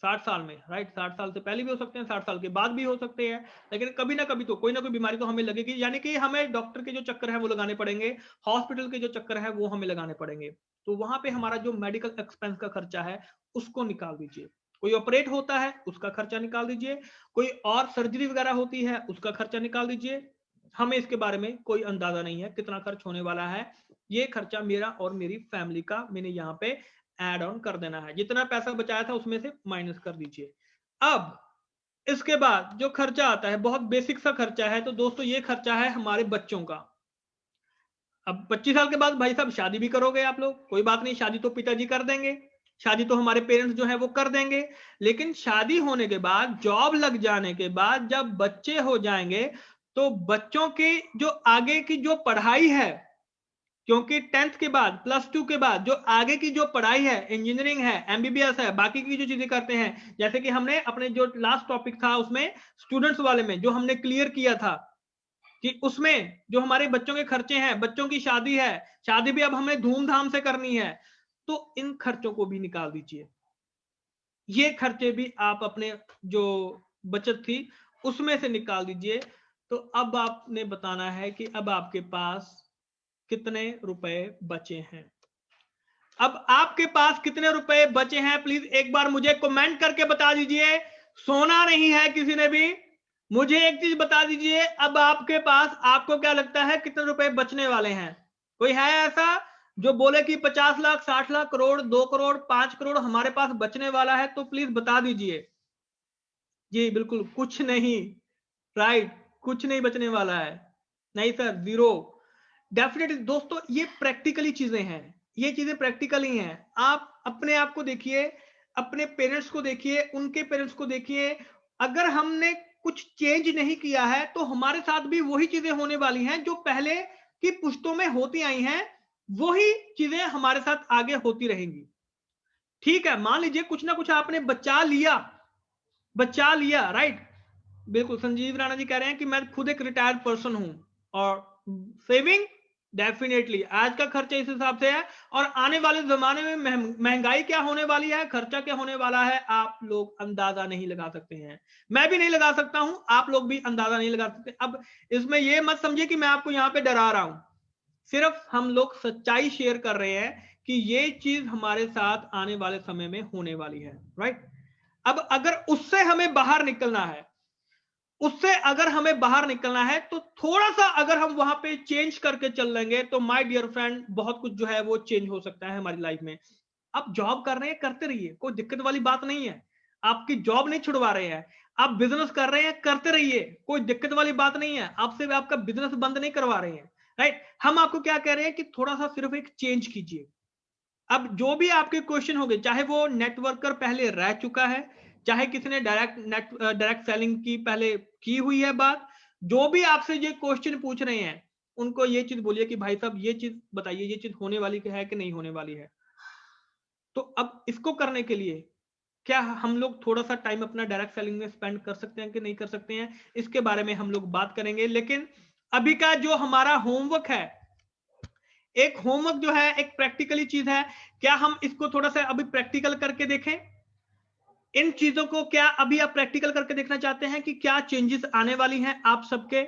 60 साल में, राइट, 60 साल से पहले भी हो सकते हैं, 60 साल के बाद भी हो सकते हैं, लेकिन कभी ना कभी तो कोई ना कोई बीमारी तो हमें लगेगी, यानी कि हमें डॉक्टर के जो चक्कर है वो लगाने पड़ेंगे, हॉस्पिटल के जो चक्कर है वो हमें लगाने पड़ेंगे। तो वहां पे हमारा जो मेडिकल एक्सपेंस का खर्चा है उसको निकाल दीजिए। कोई ऑपरेट होता है उसका खर्चा निकाल दीजिए, कोई और सर्जरी वगैरह होती है उसका खर्चा निकाल दीजिए। हमें इसके बारे में कोई अंदाजा नहीं है कितना खर्च होने वाला है, ये खर्चा मेरा और मेरी फैमिली का मैंने यहाँ पे ऐड ऑन कर देना है, जितना पैसा बचाया था उसमें से माइनस कर दीजिए। अब इसके बाद जो खर्चा आता है बहुत बेसिक सा खर्चा है, तो दोस्तों ये खर्चा है हमारे बच्चों का। अब 25 साल के बाद भाई साहब शादी भी करोगे आप लोग, कोई बात नहीं, शादी तो पिताजी कर देंगे, शादी तो हमारे पेरेंट्स जो है वो कर देंगे। लेकिन शादी होने के बाद, जॉब लग जाने के बाद जब बच्चे हो जाएंगे, तो बच्चों की जो आगे की जो पढ़ाई है, क्योंकि 10th के बाद +2 के बाद जो आगे की जो पढ़ाई है, इंजीनियरिंग है, एमबीबीएस है, बाकी की जो चीजें करते हैं, जैसे कि हमने अपने जो लास्ट टॉपिक था उसमें स्टूडेंट्स वाले में जो हमने क्लियर किया था कि उसमें जो हमारे बच्चों के खर्चे हैं, बच्चों की शादी है, शादी भी अब हमें धूमधाम से करनी है, तो इन खर्चों को भी निकाल दीजिए। ये खर्चे भी आप अपने जो बचत थी उसमें से निकाल दीजिए। तो अब आपने बताना है कि अब आपके पास कितने रुपए बचे हैं। अब आपके पास कितने रुपए बचे हैं, प्लीज एक बार मुझे कमेंट करके बता दीजिए। सोना नहीं है किसी ने भी, मुझे एक चीज बता दीजिए, अब आपके पास आपको क्या लगता है कितने रुपए बचने वाले हैं। कोई है ऐसा जो बोले कि 50 लाख, 60 लाख, करोड़, 2 करोड़, 5 करोड़ हमारे पास बचने वाला है, तो प्लीज बता दीजिए। जी बिल्कुल कुछ नहीं, राइट, कुछ नहीं बचने वाला है, नहीं सर, जीरो। डेफिनेटली दोस्तों ये प्रैक्टिकली चीजें हैं, ये चीजें प्रैक्टिकली हैं। आप अपने आप को देखिए, अपने पेरेंट्स को देखिए, उनके पेरेंट्स को देखिए, अगर हमने कुछ चेंज नहीं किया है तो हमारे साथ भी वही चीजें होने वाली हैं जो पहले की पुश्तों में होती आई हैं, वही चीजें हमारे साथ आगे होती रहेंगी। ठीक है, मान लीजिए कुछ ना कुछ आपने बचा लिया, राइट। बिल्कुल, संजीव राणा जी कह रहे हैं कि मैं खुद एक रिटायर्ड पर्सन हूं और सेविंग डेफिनेटली आज का खर्चा इस हिसाब से है, और आने वाले जमाने में महंगाई क्या होने वाली है, खर्चा क्या होने वाला है, आप लोग अंदाजा नहीं लगा सकते हैं। मैं भी नहीं लगा सकता हूं, आप लोग भी अंदाजा नहीं लगा सकते। अब इसमें यह मत समझिए कि मैं आपको यहां पे डरा रहा हूं, सिर्फ हम लोग सच्चाई शेयर कर रहे हैं कि ये चीज हमारे साथ आने वाले समय में होने वाली है, राइट। अब अगर उससे हमें बाहर निकलना है, उससे अगर हमें बाहर निकलना है, तो थोड़ा सा अगर हम वहां पे चेंज करके चल लेंगे तो माय डियर फ्रेंड बहुत कुछ जो है वो चेंज हो सकता है हमारी लाइफ में। आप जॉब कर रहे हैं, करते रहिए, कोई दिक्कत वाली बात नहीं है। आपकी जॉब नहीं छुड़वा रहे हैं, आप बिजनेस कर रहे हैं, करते रहिए, कोई दिक्कत वाली बात नहीं है। आपसे आपका बिजनेस बंद नहीं करवा रहे हैं, राइट। हम आपको क्या कह रहे हैं कि थोड़ा सा सिर्फ एक चेंज कीजिए। अब जो भी आपके क्वेश्चन होंगे, चाहे वो नेटवर्कर पहले रह चुका है, चाहे किसी ने डायरेक्ट सेलिंग की पहले की हुई है बात, जो भी आपसे ये क्वेश्चन पूछ रहे हैं उनको ये चीज बोलिए कि भाई साहब ये चीज बताइए, ये चीज होने वाली है कि नहीं होने वाली है। तो अब इसको करने के लिए क्या हम लोग थोड़ा सा टाइम अपना डायरेक्ट सेलिंग में स्पेंड कर सकते हैं कि नहीं कर सकते हैं, इसके बारे में हम लोग बात करेंगे। लेकिन अभी का जो हमारा होमवर्क है, एक होमवर्क जो है एक प्रैक्टिकली चीज है, क्या हम इसको थोड़ा सा अभी प्रैक्टिकल करके देखें? इन चीजों को क्या अभी आप प्रैक्टिकल करके देखना चाहते हैं कि क्या चेंजेस आने वाली हैं आप सबके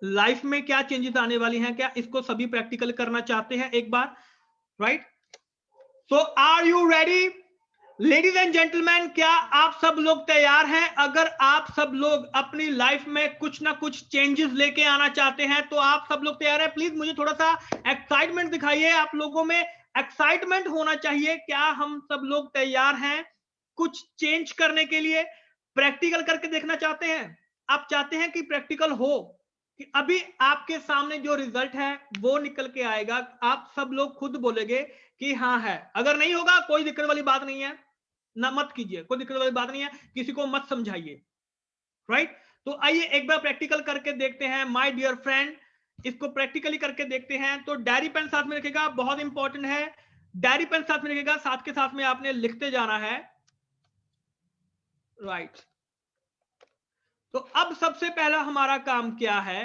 लाइफ में, क्या चेंजेस आने वाली हैं? क्या इसको सभी प्रैक्टिकल करना चाहते हैं एक बार, right? So are you ready ladies and gentleman? क्या आप सब लोग तैयार हैं? अगर आप सब लोग अपनी लाइफ में कुछ ना कुछ चेंजेस लेके आना चाहते हैं तो आप सब लोग तैयार हैं? प्लीज मुझे थोड़ा सा एक्साइटमेंट दिखाइए, आप लोगों में एक्साइटमेंट होना चाहिए। क्या हम सब लोग तैयार हैं कुछ चेंज करने के लिए? प्रैक्टिकल करके देखना चाहते हैं? आप चाहते हैं कि प्रैक्टिकल हो, कि अभी आपके सामने जो रिजल्ट है वो निकल के आएगा, आप सब लोग खुद बोलेंगे कि हाँ है। अगर नहीं होगा कोई दिक्कत वाली बात नहीं है, ना मत कीजिए, कोई दिक्कत वाली बात नहीं है, किसी को मत समझाइए, राइट। तो आइए एक बार प्रैक्टिकल करके देखते हैं माय डियर फ्रेंड, इसको प्रैक्टिकली करके देखते हैं। तो डायरी पेन साथ में रखिएगा, बहुत इंपॉर्टेंट है। डायरी पेन साथ में रखिएगा, साथ के साथ में आपने लिखते जाना है, राइट। तो अब सबसे पहला हमारा काम क्या है?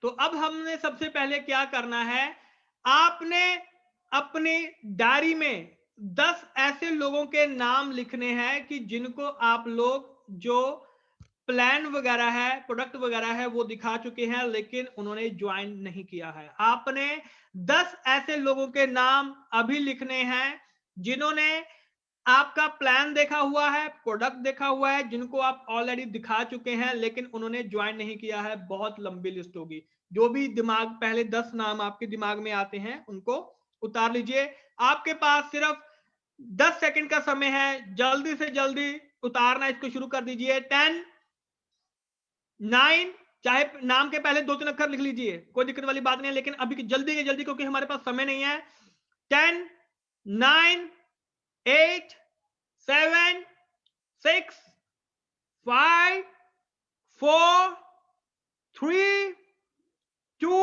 तो अब हमने सबसे पहले क्या करना है, आपने अपनी डायरी में 10 ऐसे लोगों के नाम लिखने हैं कि जिनको आप लोग जो प्लान वगैरह है, प्रोडक्ट वगैरह है वो दिखा चुके हैं लेकिन उन्होंने ज्वाइन नहीं किया है। आपने 10 ऐसे लोगों के नाम अभी लिखने हैं जिन्होंने आपका प्लान देखा हुआ है, प्रोडक्ट देखा हुआ है, जिनको आप ऑलरेडी दिखा चुके हैं लेकिन उन्होंने ज्वाइन नहीं किया है। बहुत लंबी लिस्ट होगी, जो भी दिमाग पहले 10 नाम आपके दिमाग में आते हैं उनको उतार लीजिए। आपके पास सिर्फ 10 सेकंड का समय है, जल्दी से जल्दी उतारना इसको शुरू कर दीजिए। 10, 9, चाहे नाम के पहले 2-3 अक्षर लिख लीजिए, कोई दिक्कत वाली बात नहीं है, लेकिन अभी जल्दी के जल्दी क्योंकि हमारे पास समय नहीं है। 10, 9, 8, 7, 6, 5, 4, 3, 2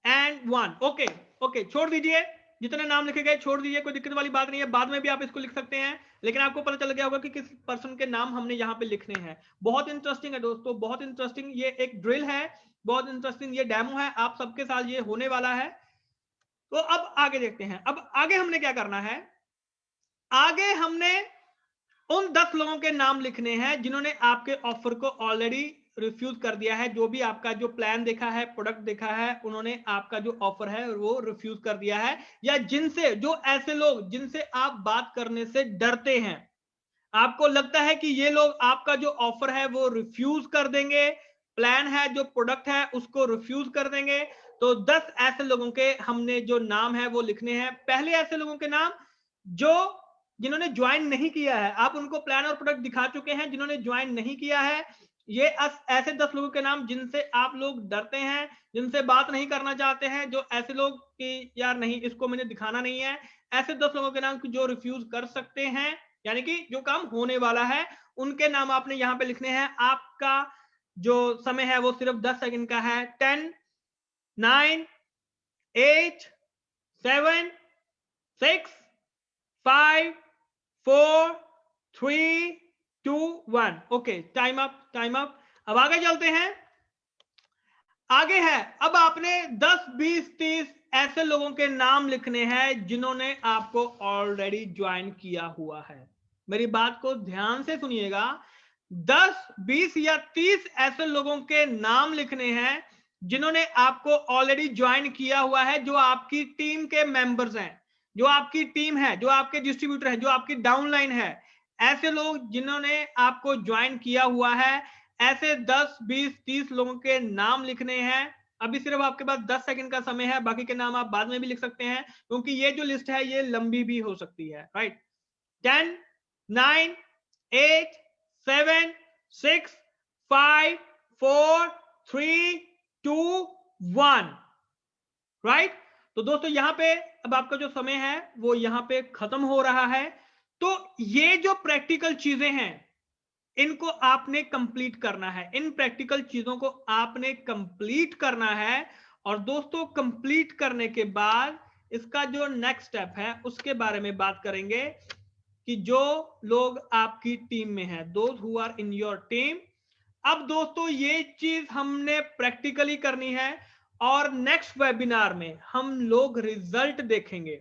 एंड 1। ओके ओके, छोड़ दीजिए, जितने नाम लिखे गए छोड़ दीजिए, कोई दिक्कत वाली बात नहीं है, बाद में भी आप इसको लिख सकते हैं, लेकिन आपको पता चल गया होगा कि किस पर्सन के नाम हमने यहाँ पे लिखने हैं। बहुत इंटरेस्टिंग है दोस्तों, बहुत इंटरेस्टिंग, ये एक ड्रिल है, बहुत इंटरेस्टिंग ये डेमो है, आप सबके साथ ये होने वाला है। तो अब आगे देखते हैं, अब आगे हमने क्या करना है। आगे हमने उन 10 लोगों के नाम लिखने हैं जिन्होंने आपके ऑफर को ऑलरेडी रिफ्यूज कर दिया है। जो भी आपका जो प्लान देखा है, प्रोडक्ट देखा है, उन्होंने आपका जो ऑफर है वो रिफ्यूज कर दिया है, या जिनसे, जो ऐसे लोग जिनसे आप बात करने से डरते हैं, आपको लगता है कि ये लोग आपका जो ऑफर है वो रिफ्यूज कर देंगे, प्लान है जो प्रोडक्ट है उसको रिफ्यूज कर देंगे। तो 10 ऐसे लोगों के हमने जो नाम है वो लिखने हैं। पहले ऐसे लोगों के नाम जो जिन्होंने ज्वाइन नहीं किया है, आप उनको प्लान और प्रोडक्ट दिखा चुके हैं, जिन्होंने ज्वाइन नहीं किया है, ये ऐसे 10 लोगों के नाम जिनसे आप लोग डरते हैं, जिनसे बात नहीं करना चाहते हैं, जो ऐसे लोग कि यार नहीं इसको मैंने दिखाना नहीं है, ऐसे 10 लोगों के नाम जो रिफ्यूज कर सकते हैं, यानी कि जो काम होने वाला है, उनके नाम आपने यहां पे लिखने हैं। आपका जो समय है वो सिर्फ 10 सेकंड का है। 10, 9, 8, 7, 6, 5, 4, 3, 2, 1। Okay, time up, time up. अब आगे चलते हैं। आगे है, अब आपने 10, 20, 30 ऐसे लोगों के नाम लिखने हैं जिन्होंने आपको ऑलरेडी ज्वाइन किया हुआ है। मेरी बात को ध्यान से सुनिएगा, 10, 20 या 30 ऐसे लोगों के नाम लिखने हैं जिन्होंने आपको ऑलरेडी ज्वाइन किया हुआ है, जो आपकी टीम के मेंबर्स हैं, जो आपकी टीम है, जो आपके डिस्ट्रीब्यूटर है, जो आपकी डाउनलाइन है, ऐसे लोग जिन्होंने आपको ज्वाइन किया हुआ है, ऐसे 10, 20, 30 लोगों के नाम लिखने हैं। अभी सिर्फ आपके पास 10 सेकंड का समय है, बाकी के नाम आप बाद में भी लिख सकते हैं, क्योंकि ये जो लिस्ट है ये लंबी भी हो सकती है, राइट। 10, 9, 8, 7, 6, 5, 4, 3, 2, 1, राइट। तो दोस्तों यहां पे अब आपका जो समय है वो यहां पे खत्म हो रहा है। तो ये जो प्रैक्टिकल चीजें हैं इनको आपने कंप्लीट करना है, इन प्रैक्टिकल चीजों को आपने कंप्लीट करना है। और दोस्तों कंप्लीट करने के बाद इसका जो नेक्स्ट स्टेप है उसके बारे में बात करेंगे कि जो लोग आपकी टीम में हैं, those who are in your team. अब दोस्तों ये चीज हमने प्रैक्टिकली करनी है और नेक्स्ट वेबिनार में हम लोग रिजल्ट देखेंगे।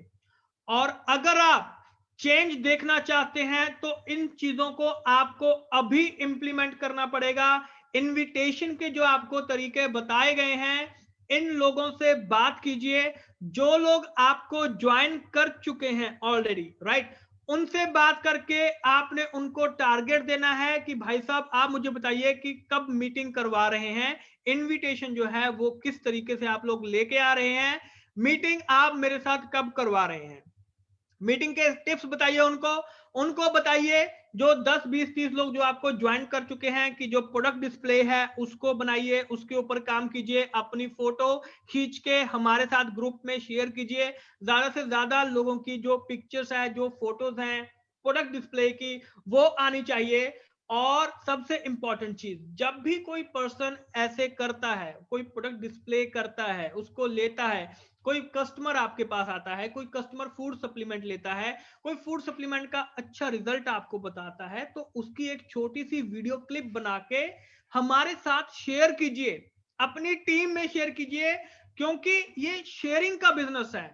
और अगर आप चेंज देखना चाहते हैं तो इन चीजों को आपको अभी इंप्लीमेंट करना पड़ेगा। इनविटेशन के जो आपको तरीके बताए गए हैं, इन लोगों से बात कीजिए जो लोग आपको ज्वाइन कर चुके हैं ऑलरेडी, राइट। उनसे बात करके आपने उनको टारगेट देना है कि भाई साहब आप मुझे बताइए कि कब मीटिंग करवा रहे हैं, इनविटेशन जो है वो किस तरीके से आप लोग लेके आ रहे हैं, मीटिंग आप मेरे साथ कब करवा रहे हैं, मीटिंग के टिप्स बताइए उनको बताइए। जो 10, 20, 30 लोग जो आपको ज्वाइन कर चुके हैं कि जो प्रोडक्ट डिस्प्ले है उसको बनाइए, उसके ऊपर काम कीजिए, अपनी फोटो खींच के हमारे साथ ग्रुप में शेयर कीजिए। ज्यादा से ज्यादा लोगों की जो पिक्चर्स है, जो फोटोज हैं प्रोडक्ट डिस्प्ले की, वो आनी चाहिए। और सबसे इंपॉर्टेंट चीज, जब भी कोई पर्सन ऐसे करता है, कोई प्रोडक्ट डिस्प्ले करता है, उसको लेता है, कोई कस्टमर आपके पास आता है, कोई कस्टमर फूड सप्लीमेंट लेता है, कोई फूड सप्लीमेंट का अच्छा रिजल्ट आपको बताता है, तो उसकी एक छोटी सी वीडियो क्लिप बना के हमारे साथ शेयर कीजिए, अपनी टीम में शेयर कीजिए, क्योंकि ये शेयरिंग का बिजनेस है।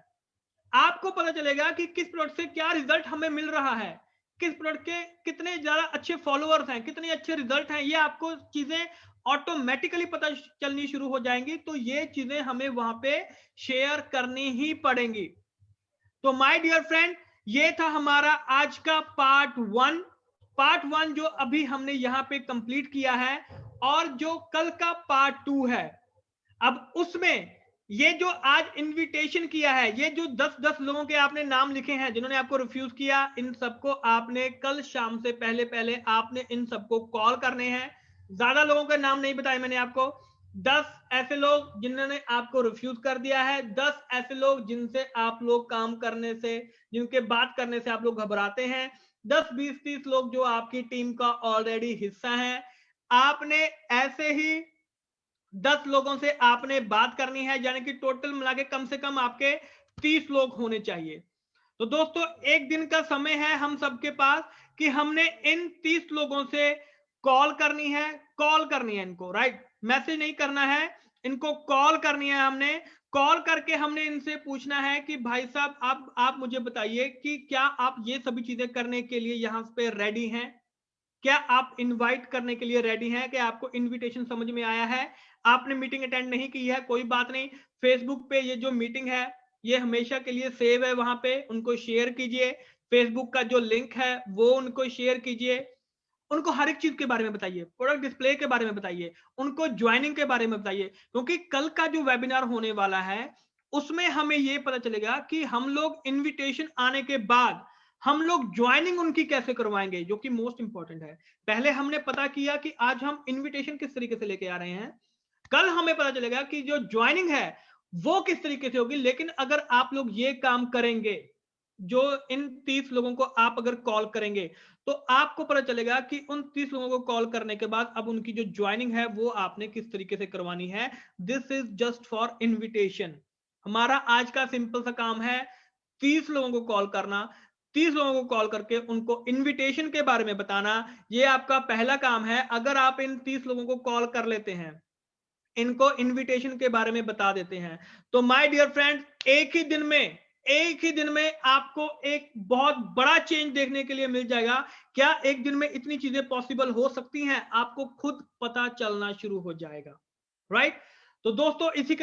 आपको पता चलेगा कि किस प्रोडक्ट से क्या रिजल्ट हमें मिल रहा है, किस प्रोडक्ट के कितने ज्यादा अच्छे फॉलोअर्स हैं, कितने अच्छे रिजल्ट हैं, ये आपको चीजें ऑटोमेटिकली पता चलनी शुरू हो जाएंगी। तो ये चीजें हमें वहां पे शेयर करनी ही पड़ेंगी। तो माय डियर फ्रेंड, ये था हमारा आज का पार्ट वन जो अभी हमने यहां पे कंप्लीट किया है। और जो कल का पार्ट 2 है, अब उसमें ये जो आज इनविटेशन किया है, ये जो 10-10 लोगों के आपने नाम लिखे हैं जिन्होंने आपको रिफ्यूज किया, इन सबको आपने कल शाम से पहले आपने इन सबको कॉल करने हैं। ज्यादा लोगों के नाम नहीं बताए मैंने आपको। 10 ऐसे लोग जिन्होंने आपको रिफ्यूज कर दिया है, 10 ऐसे लोग जिनसे आप लोग काम करने से, जिनके बात करने से आप लोग घबराते हैं, 10, 20, 30 लोग जो आपकी टीम का ऑलरेडी हिस्सा है। आपने ऐसे ही 10 लोगों से आपने बात करनी है, यानी कि टोटल मिला के कम से कम आपके 30 लोग होने चाहिए। तो दोस्तों एक दिन का समय है हम सबके पास कि हमने इन 30 लोगों से कॉल करनी है इनको, राइट। मैसेज नहीं करना है, इनको कॉल करनी है। हमने कॉल करके हमने इनसे पूछना है कि भाई साहब आप मुझे बताइए कि क्या आप ये सभी चीजें करने के लिए यहां पे रेडी हैं, क्या आप इनवाइट करने के लिए रेडी हैं, कि आपको इनविटेशन समझ में आया है, आपने मीटिंग अटेंड नहीं की है, कोई बात नहीं, फेसबुक पे ये जो मीटिंग है ये हमेशा के लिए सेव है, वहां पे उनको शेयर कीजिए, फेसबुक का जो लिंक है वो उनको शेयर कीजिए, उनको हर एक चीज के बारे में बताइए, प्रोडक्ट डिस्प्ले के बारे में बताइए, उनको ज्वाइनिंग के बारे में बताइए, क्योंकि कल का जो वेबिनार होने वाला है उसमें हमें यह पता चलेगा कि हम लोग इनविटेशन आने के बाद हम लोग ज्वाइनिंग उनकी कैसे करवाएंगे, जो कि मोस्ट इंपॉर्टेंट है। पहले हमने पता किया कि आज हम इनविटेशन किस तरीके से लेके आ रहे हैं, कल हमें पता चलेगा कि जो ज्वाइनिंग है वो किस तरीके से होगी। लेकिन अगर आप लोग ये काम करेंगे, जो इन 30 लोगों को आप अगर कॉल करेंगे, तो आपको पता चलेगा कि उन 30 लोगों को कॉल करने के बाद अब उनकी जो ज्वाइनिंग है वो आपने किस तरीके से करवानी है। This is just for invitation. हमारा आज का सिंपल सा काम है 30 लोगों को कॉल करना, 30 लोगों को कॉल करके उनको इनविटेशन के बारे में बताना। ये आपका पहला काम है। अगर आप इन 30 लोगों को कॉल कर लेते हैं, इनको इनविटेशन के बारे में बता देते हैं। तो माय डियर फ्रेंड्स, एक ही दिन में आपको एक बहुत बड़ा चेंज देखने के लिए मिल जाएगा। क्या एक दिन में इतनी चीजें पॉसिबल हो सकती हैं? आपको खुद पता चलना शुरू हो जाएगा, राइट? तो दोस्तों, इसी के